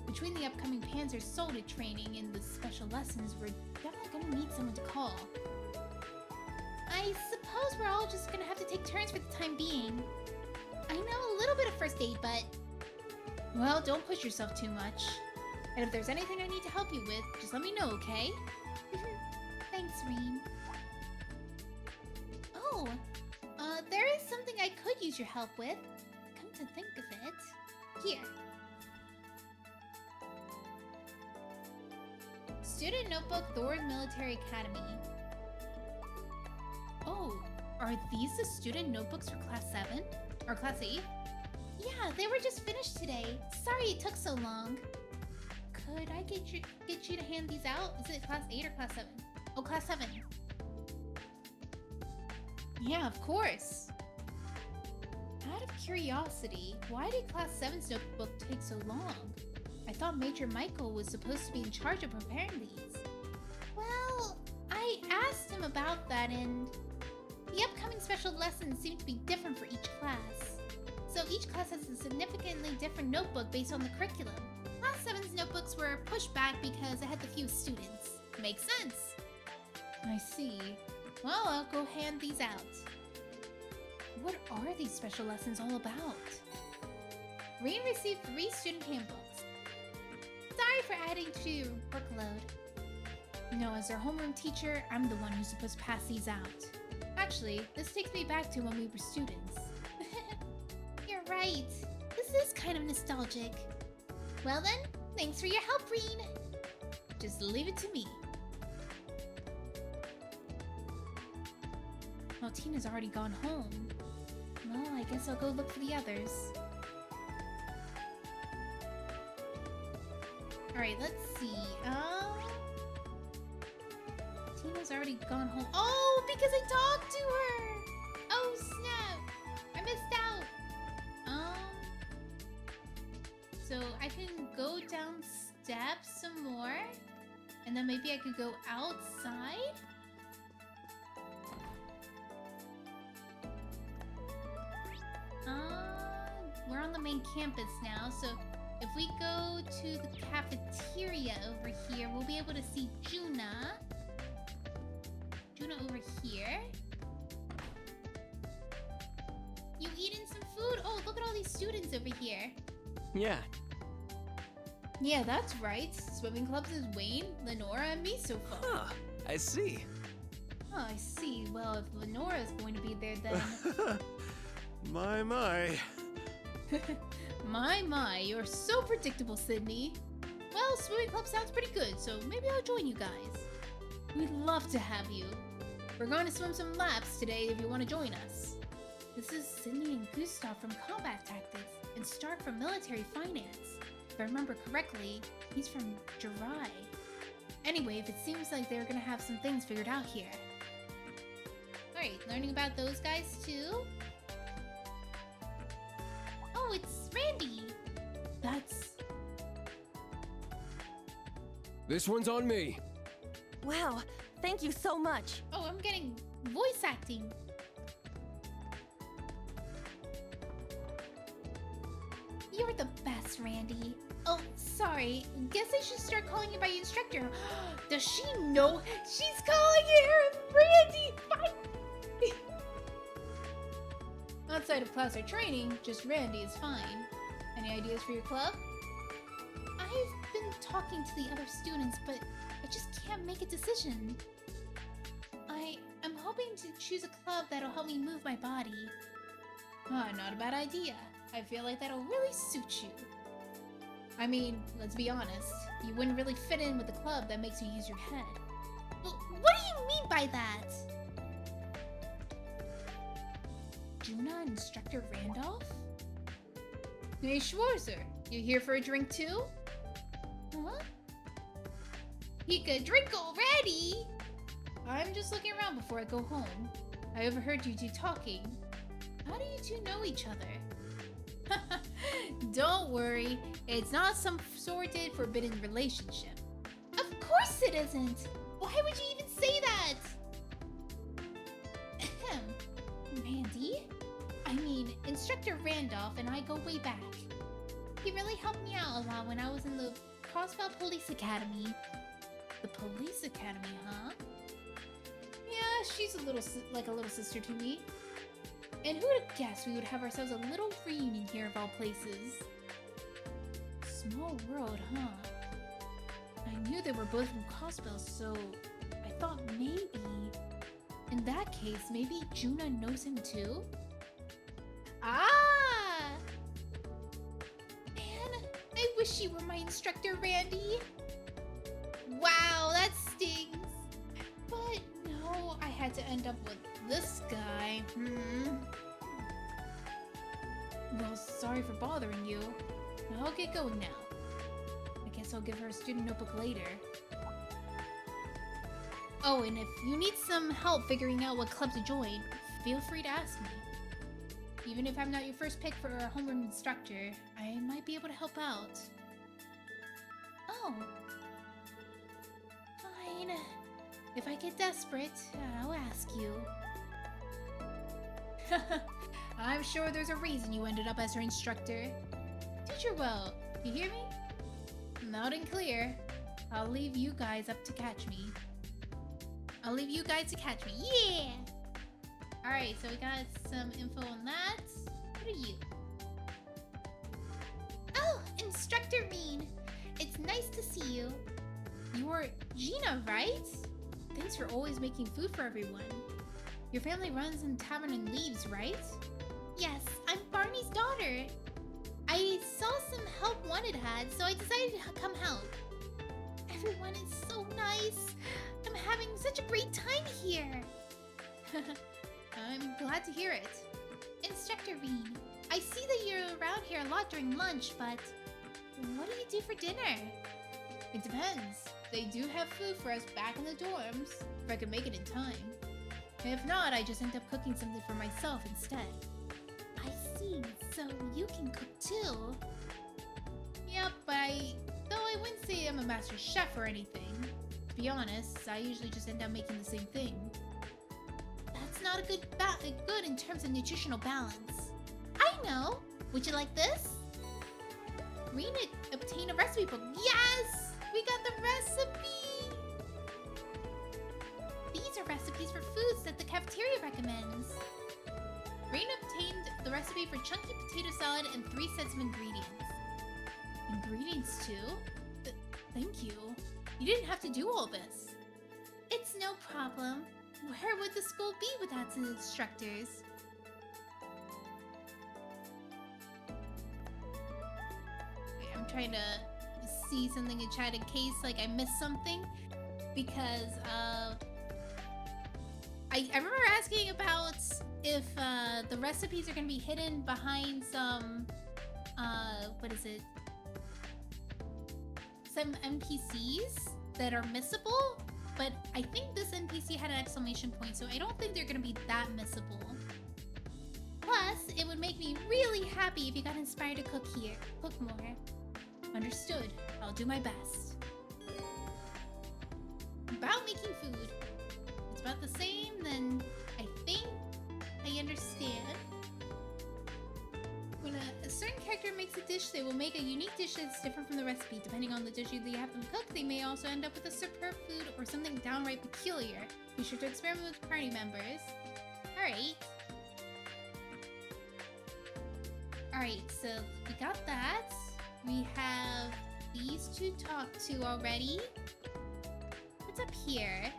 A: Between the upcoming Panzer Soldier training and the special lessons, we're definitely gonna need someone to call. I suppose we're all just gonna have to take turns for the time being. I know a little bit of first aid, but... Well, don't push yourself too much. And if there's anything I need to help you with, just let me know, okay? Thanks, Rean. Oh, there is something I could use your help with. Come to think of it. Here. Student Notebook, Thorn Military Academy. Oh, are these the student notebooks for Class 7? Or Class 8? Yeah, they were just finished today. Sorry it took so long. Could I get you to hand these out? Is it Class 8 or Class 7? Oh, Class 7. Yeah, of course. Out of curiosity, why did Class 7's notebook take so long? I thought Major Michael was supposed to be in charge of preparing these. Well, I asked him about that, and the upcoming special lessons seem to be different for each class. So each class has a significantly different notebook based on the curriculum. Class 7's notebooks were pushed back because it had the fewest students. Makes sense. I see. Well, I'll go hand these out. What are these special lessons all about? Rean received 3 student handbooks. Sorry for adding to your workload. No, as our homeroom teacher, I'm the one who's supposed to pass these out. Actually, this takes me back to when we were students. You're right. This is kind of nostalgic. Well then, thanks for your help, Rean. Just leave it to me. Well, Tina's already gone home. Well, I guess I'll go look for the others. Alright, let's see. Tina's already gone home. Oh, because I talked to her! Oh, snap! I missed out! So I can go down steps some more, and then maybe I could go outside? We're on the main campus now, so if we go to the cafeteria over here, we'll be able to see Juna. Juna over here. You eating some food? Oh, look at all these students over here.
B: Yeah.
A: Yeah, that's right. Swimming clubs is Wayne, Lenora, and me so far.
E: Huh, I see.
A: Oh, I see. Well, if Lenora's going to be there, then...
E: My.
A: My, you're so predictable, Sydney. Well, swimming club sounds pretty good, so maybe I'll join you guys. We'd love to have you. We're going to swim some laps today if you want to join us. This is Sydney and Gustav from Combat Tactics, and Stark from Military Finance. If I remember correctly, he's from Jirai. Anyway, if it seems like they're gonna have some things figured out here. Alright, learning about those guys too? Oh, it's Randy! That's...
J: This one's on me.
C: Wow, thank you so much.
A: Oh, I'm getting voice acting. You're the best, Randy. Oh, sorry. Guess I should start calling you by instructor. Does she know? She's calling her Randy! Fine! Outside of class or training, just Randy is fine. Any ideas for your club? I've been talking to the other students, but I just can't make a decision. I'm hoping to choose a club that'll help me move my body. Ah, not a bad idea. I feel like that'll really suit you. I mean, let's be honest, you wouldn't really fit in with a club that makes you use your head. Well, what do you mean by that? Juna and Instructor Randolph? Hey, Schwarzer, you here for a drink too? Huh? Hika, drink already! I'm just looking around before I go home. I overheard you two talking. How do you two know each other? Don't worry, it's not some sordid, forbidden relationship. Of course it isn't! Why would you even say that? Ahem. Randy? I mean, Instructor Randolph and I go way back. He really helped me out a lot when I was in the Crossbell Police Academy. The Police Academy, huh? Yeah, she's like a little sister to me. And who would have guessed we would have ourselves a little reunion here of all places? Small world, huh? I knew they were both from Crossbell, so I thought maybe... In that case, maybe Juna knows him too? Ah! Man, I wish you were my instructor, Randy. Wow, that stings. But no, I had to end up with this guy. Well, sorry for bothering you. I'll get going now. I guess I'll give her a student notebook later. Oh, and if you need some help figuring out what club to join, feel free to ask me. Even if I'm not your first pick for a homeroom instructor, I might be able to help out. Oh. Fine. If I get desperate, I'll ask you. I'm sure there's a reason you ended up as her instructor. Teacher Well, you hear me? Loud and clear. I'll leave you guys up to catch me. Yeah! Alright, so we got some info on that. What are you? Oh, Instructor Reen. It's nice to see you. You're Gina, right? Thanks for always making food for everyone. Your family runs in Tavern and Leaves, right? Yes, I'm Barney's daughter. I saw some help Wanted had, so I decided to come help. Everyone is so nice. I'm having such a great time here. I'm glad to hear it. Instructor Reen, I see that you're around here a lot during lunch, but what do you do for dinner? It depends. They do have food for us back in the dorms, if I can make it in time. If not, I just end up cooking something for myself instead. I see, so you can cook too. Yep, though I wouldn't say I'm a master chef or anything. To be honest, I usually just end up making the same thing. That's not a good in terms of nutritional balance. I know! Would you like this? Read it, obtain a recipe book. Yes! We got the recipe! These are recipes for foods that the cafeteria recommends. Rain obtained the recipe for chunky potato salad and 3 sets of ingredients. Ingredients too? Thank you. You didn't have to do all this. It's no problem. Where would the school be without its instructors? Okay, I'm trying to see something in chat in case I missed something. Because I remember asking about if the recipes are going to be hidden behind some some NPCs that are missable, but I think this NPC had an exclamation point, so I don't think they're going to be that missable. Plus, it would make me really happy if you got inspired to cook more. Understood. I'll do my best. About making food. It's about the same, then I think I understand. When a certain character makes a dish, they will make a unique dish that's different from the recipe. Depending on the dish you have them cook, they may also end up with a superb food or something downright peculiar. Be sure to experiment with party members. Alright. Alright, so we got that. We have these to talk to already. What's up here?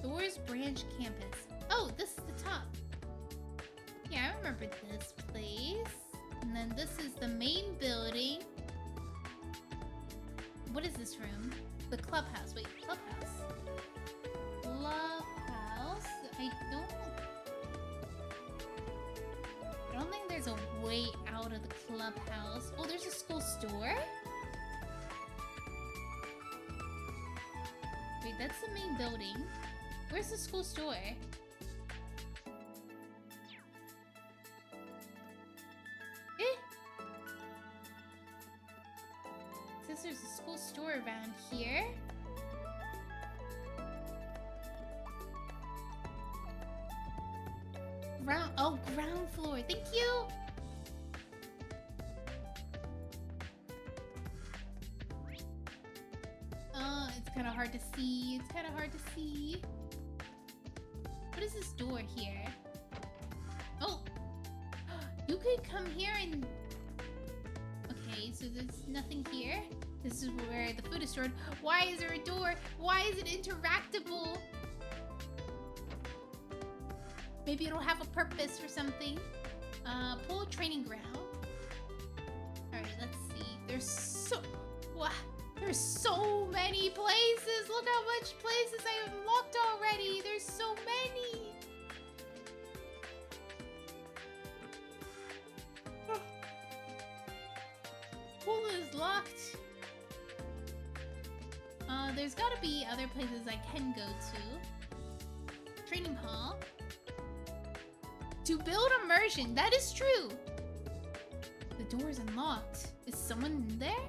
A: Thor's Branch Campus. Oh, this is the top. Yeah, I remember this place. And then this is the main building. What is this room? The clubhouse. Wait, clubhouse. Clubhouse. I don't think there's a way out of the clubhouse. Oh, there's a school store? Wait, that's the main building. Where's the school store? Says there's a school store around here. Ground floor. Thank you. It's kind of hard to see. What is this door here? Oh, you could come here and... Okay, so there's nothing here. This is where the food is stored. Why is there a door? Why is it interactable? Maybe it'll have a purpose for something. Pole training ground. Alright, let's see. There's so many places. Look how much places I unlocked already. There's so many. Pool is locked. There's gotta be other places I can go to. Training hall. To build immersion, that is true. The door is unlocked. Is someone in there?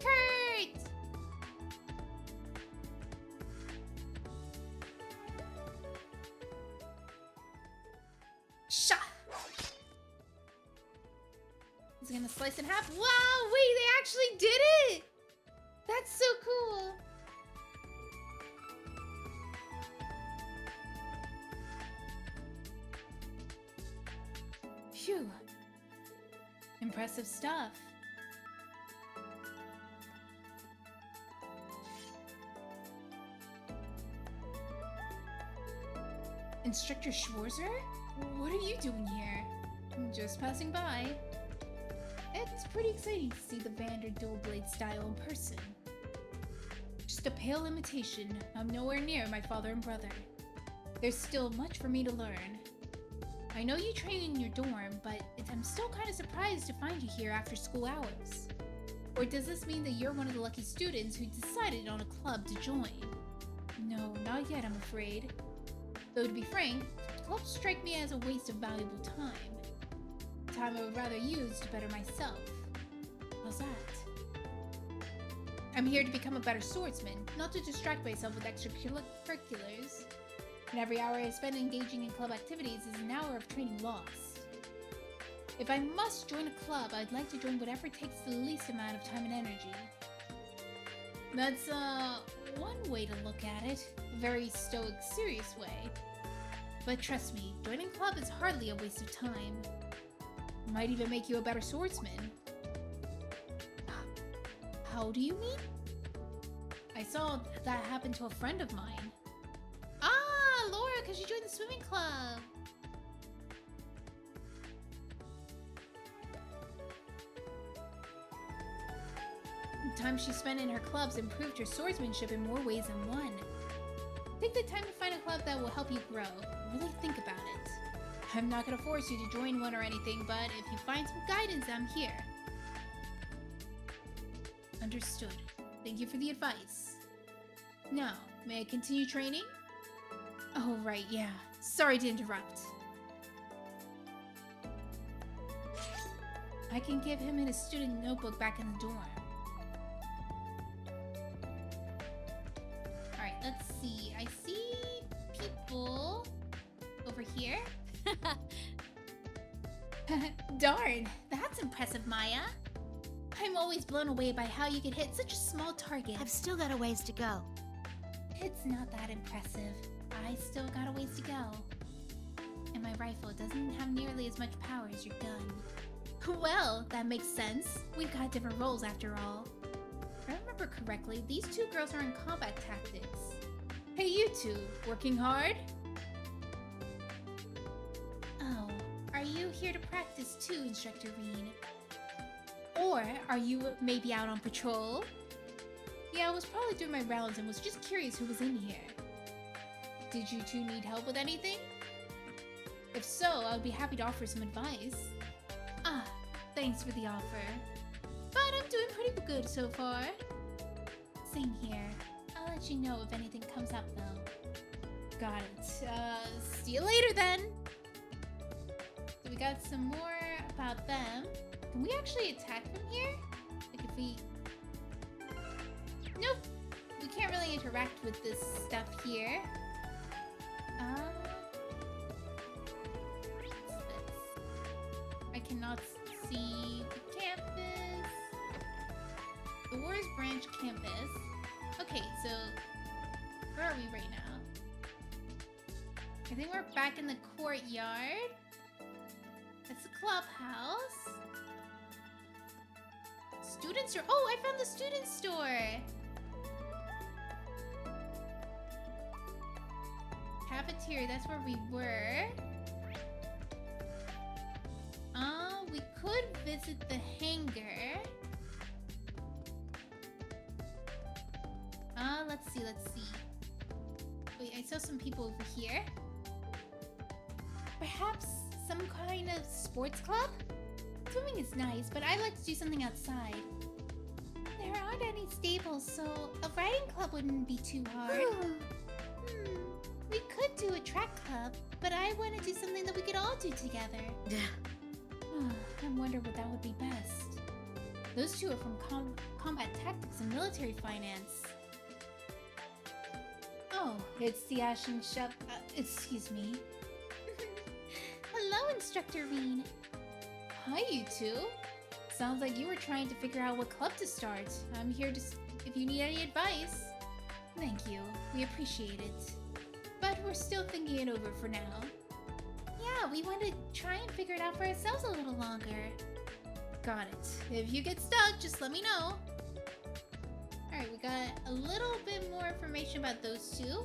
A: Kurt! Shah! He's gonna slice in half. Wow, wait, they actually did it! That's so cool. Phew. Impressive stuff. Instructor Schwarzer? What are you doing here? Just passing by. It's pretty exciting to see the Vander Dualblade style in person. Just a pale imitation. I'm nowhere near my father and brother. There's still much for me to learn. I know you train in your dorm, but I'm still kind of surprised to find you here after school hours. Or does this mean that you're one of the lucky students who decided on a club to join? No, not yet, I'm afraid. Though to be frank, clubs strike me as a waste of valuable time. Time I would rather use to better myself. How's that? I'm here to become a better swordsman, not to distract myself with extracurriculars. And every hour I spend engaging in club activities is an hour of training lost. If I must join a club, I'd like to join whatever takes the least amount of time and energy. That's, one way to look at it. A very stoic, serious way. But trust me, joining a club is hardly a waste of time. It might even make you a better swordsman. How do you mean? I saw that happen to a friend of mine. Laura, because you joined the swimming club. The time she spent in her clubs improved her swordsmanship in more ways than one. Take the time to find a club that will help you grow. Really think about it. I'm not going to force you to join one or anything, but if you find some guidance, I'm here. Understood. Thank you for the advice. Now, may I continue training? Oh, right, yeah. Sorry to interrupt. I can give him in his student notebook back in the dorm. Alright, let's see. I see people over over here. Darn, that's impressive, Maya. I'm always blown away by how you can hit such a small target.
L: I've still got a ways to go.
A: It's not that impressive. I still got a ways to go. And my rifle doesn't have nearly as much power as your gun. Well, that makes sense. We've got different roles after all. If I remember correctly, these two girls are in combat tactics. Hey, you two, working hard? Oh, are you here to practice too, Instructor Rean? Or are you maybe out on patrol? Yeah, I was probably doing my rounds and was just curious who was in here. Did you two need help with anything? If so, I would be happy to offer some advice. Ah, thanks for the offer. But I'm doing pretty good so far. Same here. I'll let you know if anything comes up though. Got it. See you later then! So we got some more about them. Can we actually attack from here? Like if we... Nope! We can't really interact with this stuff here. What's this? I cannot see the campus. The Wars Branch campus. Okay, so where are we right now? I think we're back in the courtyard. That's the clubhouse. Student store. Oh, I found the student store. Cafeteria, that's where we were. We could visit the hangar. Let's see. Wait, I saw some people over here. Perhaps some kind of sports club? Swimming is nice, but I like to do something outside. There aren't any stables, so a riding club wouldn't be too hard. We could do a track club, but I want to do something that we could all do together. I wonder what that would be best. Those two are from combat tactics and military finance. Oh, it's the Ashen Shep. Excuse me. Hello, Instructor Rean. Hi, you two. Sounds like you were trying to figure out what club to start. I'm here to if you need any advice. Thank you. We appreciate it. But we're still thinking it over for now. Yeah, we want to try and figure it out for ourselves a little longer. Got it. If you get stuck, just let me know. Alright, we got a little bit more information about those two.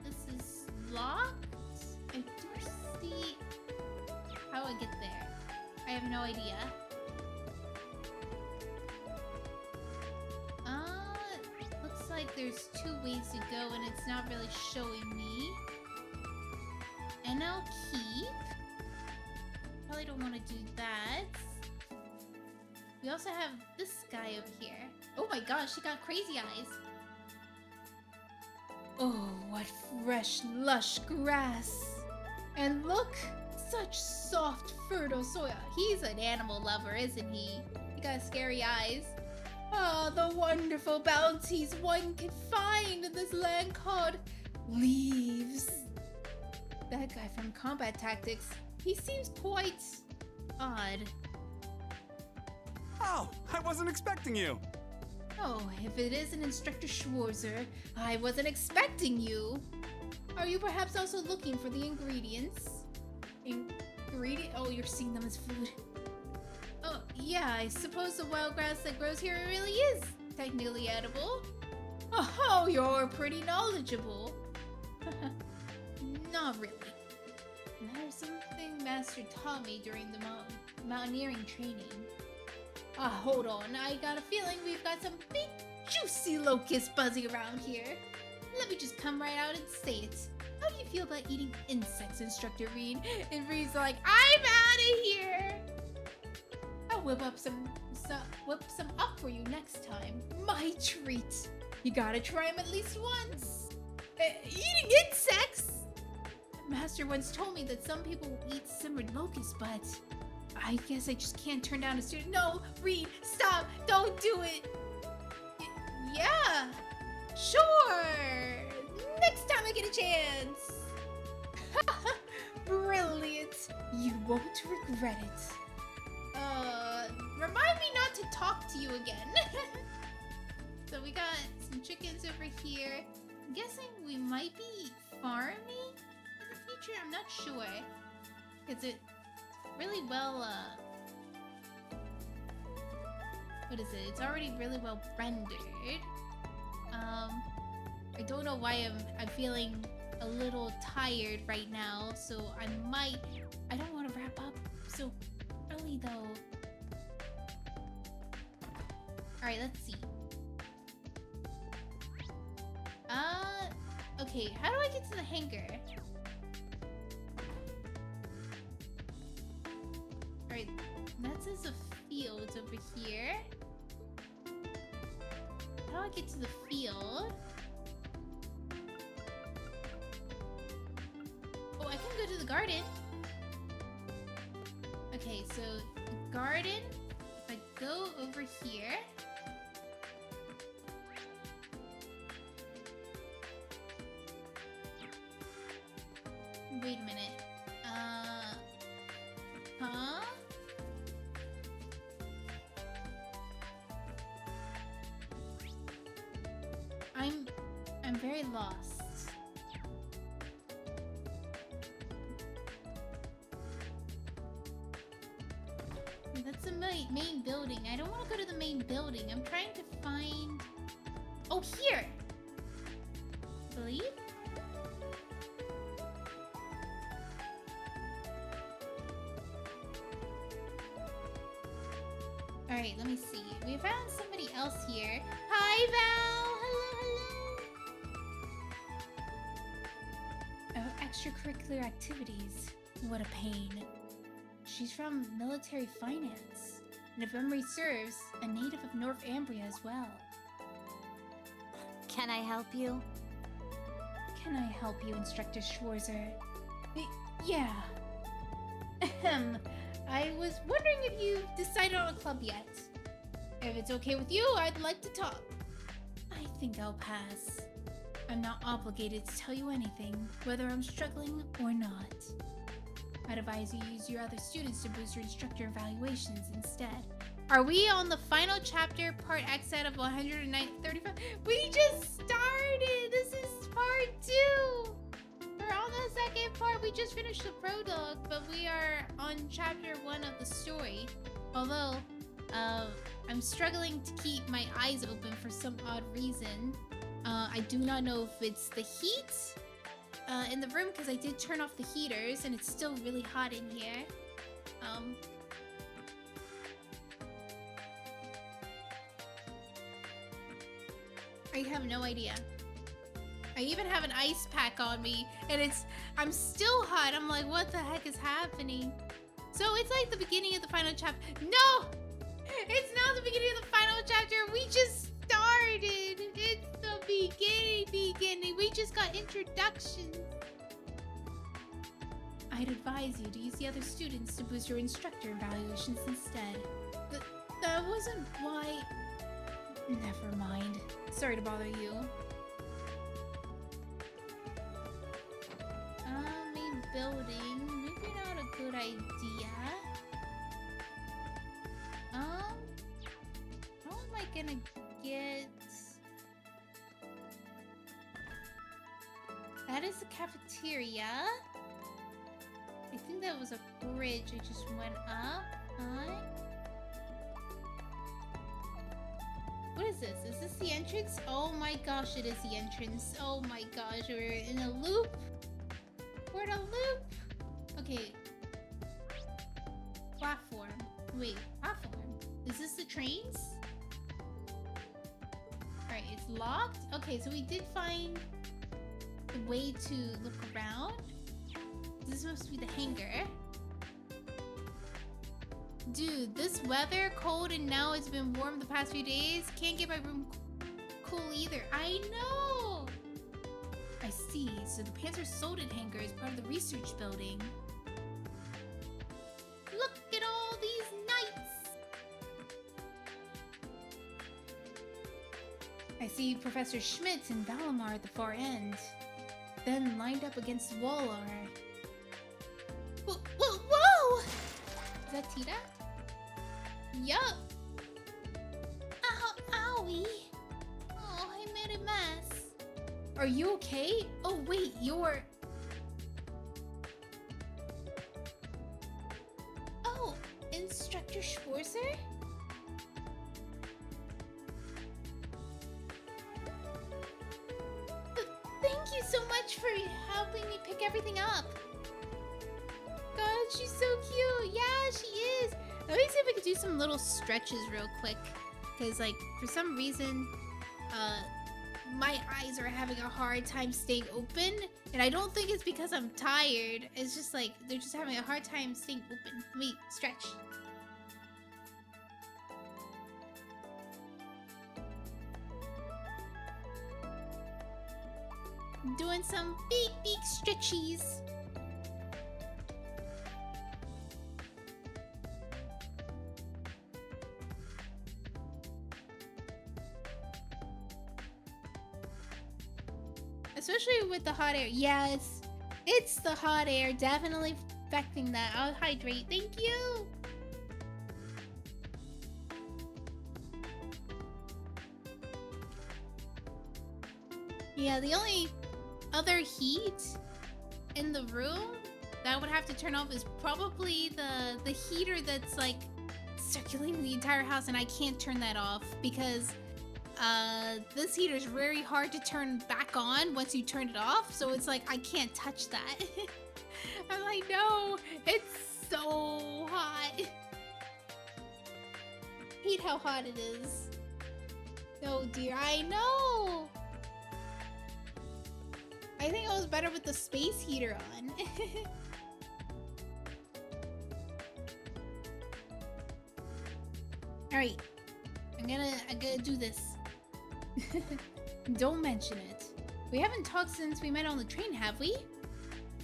A: This is locked. I do see... How do I get there? I have no idea. Looks like there's two ways to go and it's not really showing me. NL Keep. Probably don't want to do that. We also have this guy over here. Oh my gosh, he got crazy eyes. Oh, what fresh, lush grass. And look, such soft, fertile soil. He's an animal lover, isn't he? He got scary eyes. Ah, the wonderful bounties one can find in this land called leaves. That guy from combat tactics, he seems quite odd.
M: Oh, I wasn't expecting you.
A: Oh, if it isn't Instructor Schwarzer, I wasn't expecting you. Are you perhaps also looking for the ingredients? Oh, you're seeing them as food. Oh, yeah, I suppose the wild grass that grows here really is technically edible. Oh, you're pretty knowledgeable. Not really. There's something Master taught me during the mountaineering training. Hold on. I got a feeling we've got some big, juicy locusts buzzing around here. Let me just come right out and say it. How do you feel about eating insects, Instructor Rean? And Rean's like, I'm out of here! I'll whip some up for you next time. My treat. You gotta try them at least once. Eating insects? Master once told me that some people eat simmered locusts, but I guess I just can't turn down a student. No, Reed, stop! Don't do it! Yeah, sure! Next time I get a chance! Brilliant. You won't regret it. Remind me not to talk to you again. So we got some chickens over here. I'm guessing we might be farming in the future. I'm not sure. Is it really well, what is it? It's already really well rendered. I don't know why I'm feeling a little tired right now, so I don't want to wrap up so early though. Alright, let's see. Okay, how do I get to the hangar? Alright, that says a field over here. How do I get to the field? Oh, I can go to the garden. Okay, so garden, if I go over here. Wait a minute. Huh? I'm very lost. That's the main building. I don't want to go to the main building. I'm trying to find... Oh, here! I believe? Alright, let me see. We found somebody else here. Hi, Val! Hello, hello! Oh, extracurricular activities. What a pain. She's from military finance. And if memory serves, a native of North Ambria as well.
D: Can I help you?
A: Can I help you, Instructor Schwarzer? Yeah. I was wondering if you've decided on a club yet. If it's okay with you, I'd like to talk. I think I'll pass. I'm not obligated to tell you anything, whether I'm struggling or not. I'd advise you use your other students to boost your instructor evaluations instead. Are we on the final chapter, part X out of 135? We just started! This is part 2! We're on the second part. We just finished the prologue, but we are on chapter 1 of the story. Although, I'm struggling to keep my eyes open for some odd reason. I do not know if it's the heat in the room, because I did turn off the heaters and it's still really hot in here. I have no idea. I even have an ice pack on me and I'm still hot. I'm like, what the heck is happening? So it's like the beginning of the final chapter. No! It's not the beginning of the final chapter. We just started. It's the beginning. We just got introductions. I'd advise you to use the other students to boost your instructor evaluations instead. That wasn't why... Never mind. Sorry to bother you. Main building. Maybe not a good idea. How am I gonna get... That is the cafeteria. I think that was a bridge. I just went up. Huh? What is this? Is this the entrance? Oh my gosh, it is the entrance. Oh my gosh, we're in a loop. We're in a loop. Okay. Platform. Wait, platform. Is this the trains? Alright, it's locked. Okay, so we did find the way to look around. This is supposed to be the hangar. Dude, this weather, cold, and now it's been warm the past few days. Can't get my room cool either. I know! I see. So the Panzer Soldat hangar is part of the research building. Look at all these knights! I see Professor Schmidt and Valimar at the far end. Then lined up against the wall are Whoa! Is that Tita? Yup. Ow, owie. Oh, I made a mess. Are you okay? Oh, wait, you're... Oh, Instructor Schwarzer? Thank you so much for helping me pick everything up. God, she's so cute. Yeah, she is. Let me see if we could do some little stretches real quick. Because, like, for some reason, my eyes are having a hard time staying open. And I don't think it's because I'm tired. It's just like, they're just having a hard time staying open. Let me stretch. Doing some big stretchies. Especially with the hot air. Yes, it's the hot air definitely affecting that. I'll hydrate. Thank you. Yeah, the only other heat in the room that I would have to turn off is probably the heater that's like circulating the entire house, and I can't turn that off because this heater is very hard to turn back on once you turn it off, so it's like I can't touch that. I'm like, no, it's so hot. Hate how hot it is. Oh dear, I know. I think I was better with the space heater on. Alright. I'm gonna do this. Don't mention it. We haven't talked since we met on the train, have we?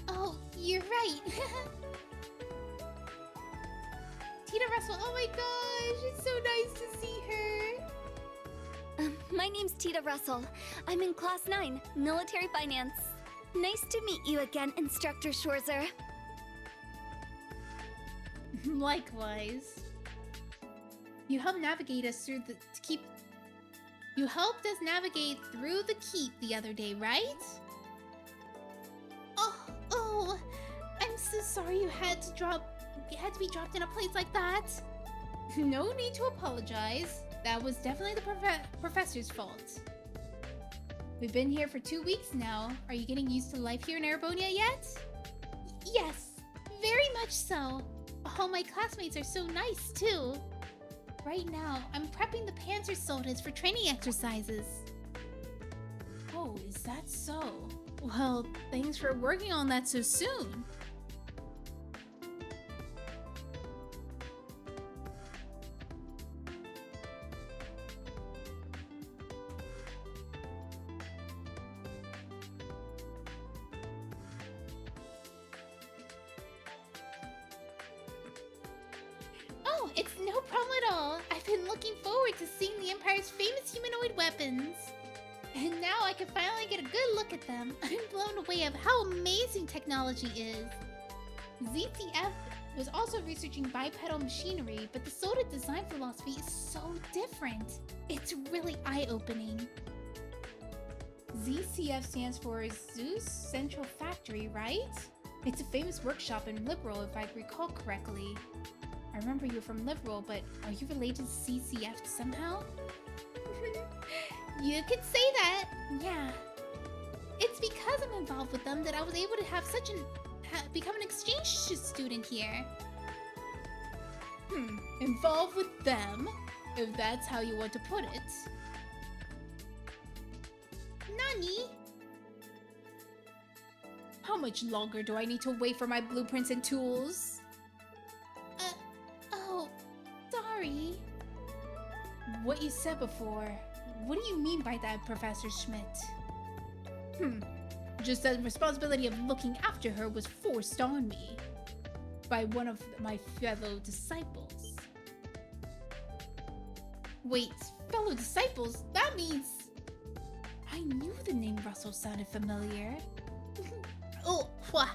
A: Oh, you're right. Tita Russell, oh my gosh, it's so nice to see her.
L: My name's Tita Russell. I'm in Class 9, Military Finance. Nice to meet you again, Instructor Schwarzer.
A: Likewise. You helped navigate us through the keep. You helped us navigate through the keep the other day, right? Oh, I'm so sorry you had to be dropped in a place like that. No need to apologize. That was definitely the professor's fault. We've been here for 2 weeks now. Are you getting used to life here in Erebonia yet? Yes, very much so. All my classmates are so nice too. Right now, I'm prepping the Panzer soldiers for training exercises. Oh, is that so? Well, thanks for working on that so soon. Oh, it's no problem at all. I've been looking forward to seeing the Empire's famous humanoid weapons. And now I can finally get a good look at them. I'm blown away of how amazing technology is. ZTF was also researching bipedal machinery, but the Soda design philosophy is so different. It's really eye-opening. ZCF stands for Zeus Central Factory, right? It's a famous workshop in Liberal, if I recall correctly. I remember you're from Liberal, but are you related to CCF somehow? You could say that, yeah. It's because I'm involved with them that I was able to have become an exchange student here. Involved with them, if that's how you want to put it. Nani? How much longer do I need to wait for my blueprints and tools? Oh, sorry. What you said before, what do you mean by that, Professor Schmidt? Just that the responsibility of looking after her was forced on me by one of my fellow disciples. Wait, fellow disciples? That means... I knew the name Russell sounded familiar. Oh, what?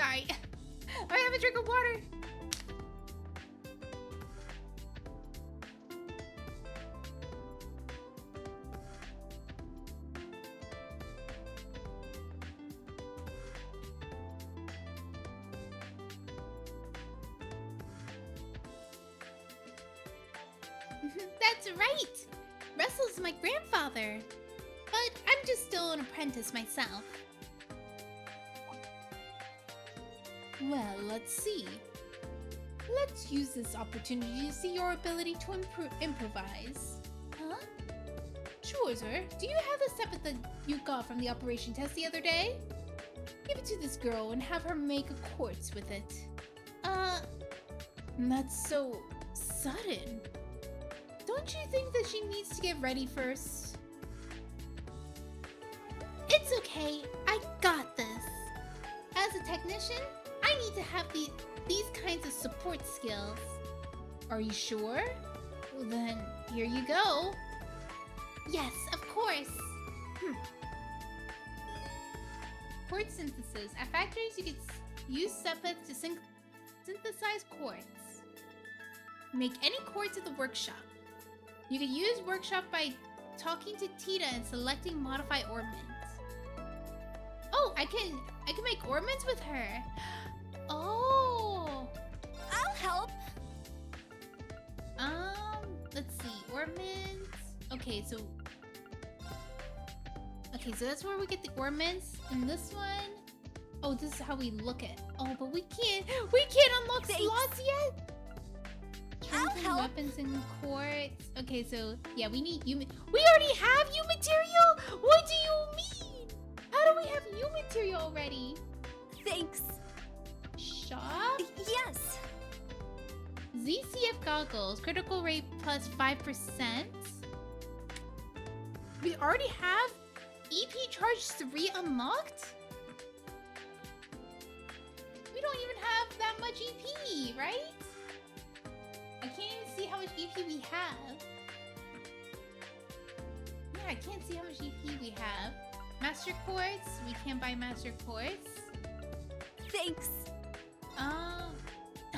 A: Alright. I have a drink of water. That's right! Russell's my grandfather. But I'm just still an apprentice myself. Well, let's see. Let's use this opportunity to see your ability to improvise. Huh? Sure, sir. Do you have the step that you got from the operation test the other day? Give it to this girl and have her make a quartz with it. That's so sudden. Don't you think that she needs to get ready first? It's okay. I got this. As a technician, I need to have these kinds of support skills. Are you sure? Well then, here you go. Yes, of course. Quartz synthesis. At factories, you can use Sepith to synthesize quartz. Make any quartz at the workshop. You can use workshop by talking to Tita and selecting modify ornaments. Oh, I can make ornaments with her. Oh,
L: I'll help.
A: Let's see, ornaments. Okay, so that's where we get the ornaments. And this one, oh, this is how we look at. Oh, but we can't unlock slots yet.
L: I'll help.
A: Weapons and quartz. Okay, so yeah, we need you. We already have you material. What do you mean? How do we have you material already?
L: Thanks.
A: Shop?
L: Yes.
A: ZCF goggles, critical rate plus 5%. We already have EP charge 3 unlocked? We don't even have that much EP, right? I can't even see how much EP we have. Yeah, I can't see how much EP we have. Master quartz, we can't buy master quartz.
L: Thanks.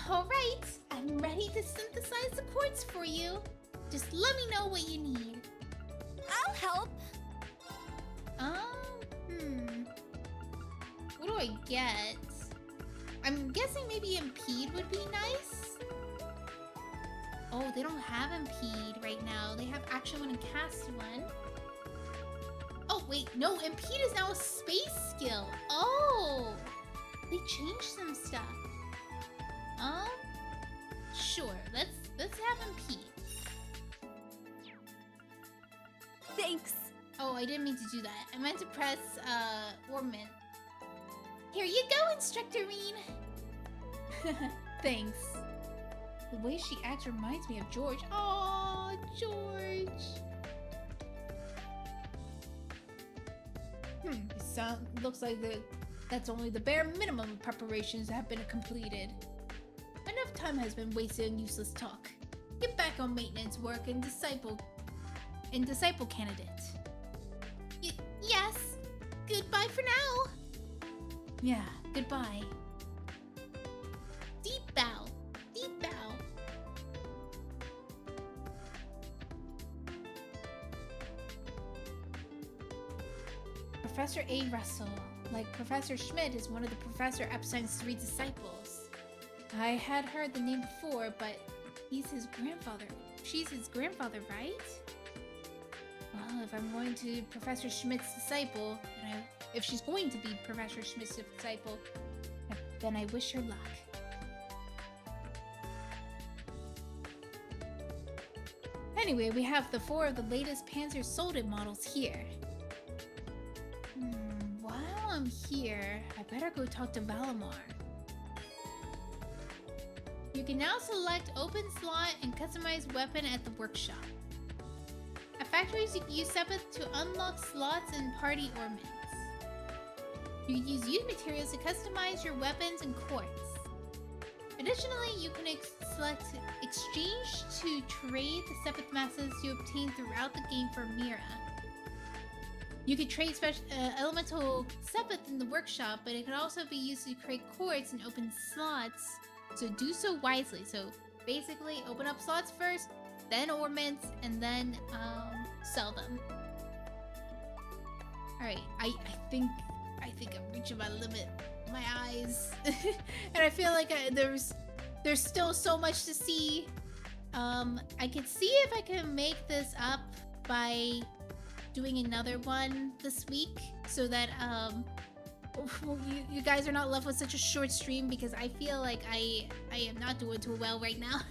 A: Alright, I'm ready to synthesize the quartz for you. Just let me know what you need.
L: I'll help.
A: What do I get? I'm guessing maybe Impede would be nice. Oh, they don't have Impede right now. They have Action 1 and Cast 1. Oh, wait, no, Impede is now a space skill. Oh, they changed some stuff. Sure, let's have Impede.
L: Thanks.
A: Oh, I didn't mean to do that. I meant to press, ornament. Here you go, Instructorine! Thanks. The way she acts reminds me of George. Aww, George! Looks like that's only the bare minimum of preparations that have been completed. Enough time has been wasted on useless talk. Get back on maintenance work and disciple candidate. Yes. Goodbye for now. Yeah, goodbye. Deep bow. Deep bow. Professor A. Russell, like Professor Schmidt, is one of the Professor Epstein's 3 disciples. I had heard the name before, but he's his grandfather. She's his grandfather, right? Well, if I'm going to Professor Schmidt's disciple, if she's going to be Professor Schmidt's disciple, then I wish her luck. Anyway, we have the 4 of the latest Panzer Soldat models here. While I'm here, I better go talk to Valimar. You can now select open slot and customize weapon at the workshop. At factories, you can use Sepith to unlock slots and party ornaments. You can use used materials to customize your weapons and quartz. Additionally, you can select exchange to trade the Sepith masses you obtain throughout the game for Mira. You could trade special elemental sepith in the workshop, but it could also be used to create quartz and open slots. So do so wisely. So basically, open up slots first, then ornaments, and then sell them. All right, I think I'm reaching my limit. My eyes, and I feel like there's still so much to see. I could see if I can make this up by doing another one this week, so that you guys are not left with such a short stream, because I feel like I am not doing too well right now.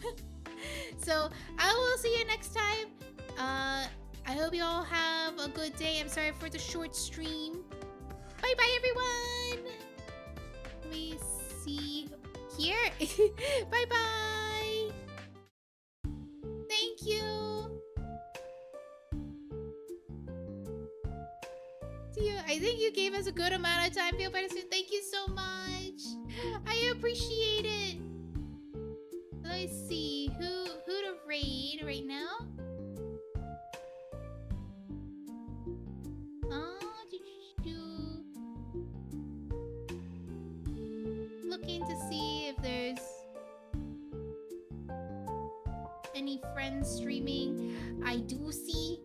A: So I will see you next time. I hope you all have a good day. I'm sorry for the short stream. Bye bye everyone. Let me see here. Bye bye. Thank you. See you. I think you gave us a good amount of time, Feel Better Soon. Thank you so much. I appreciate it. Let's see who to raid right now. Looking to see if there's any friends streaming. I do see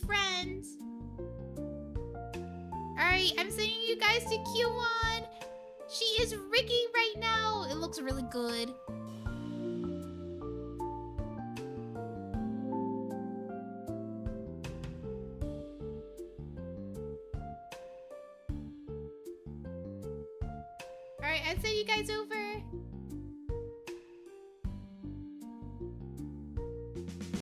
A: friends. Alright, I'm sending you guys to Q1. She is rigging right now. It looks really good. Alright, I sent you guys over.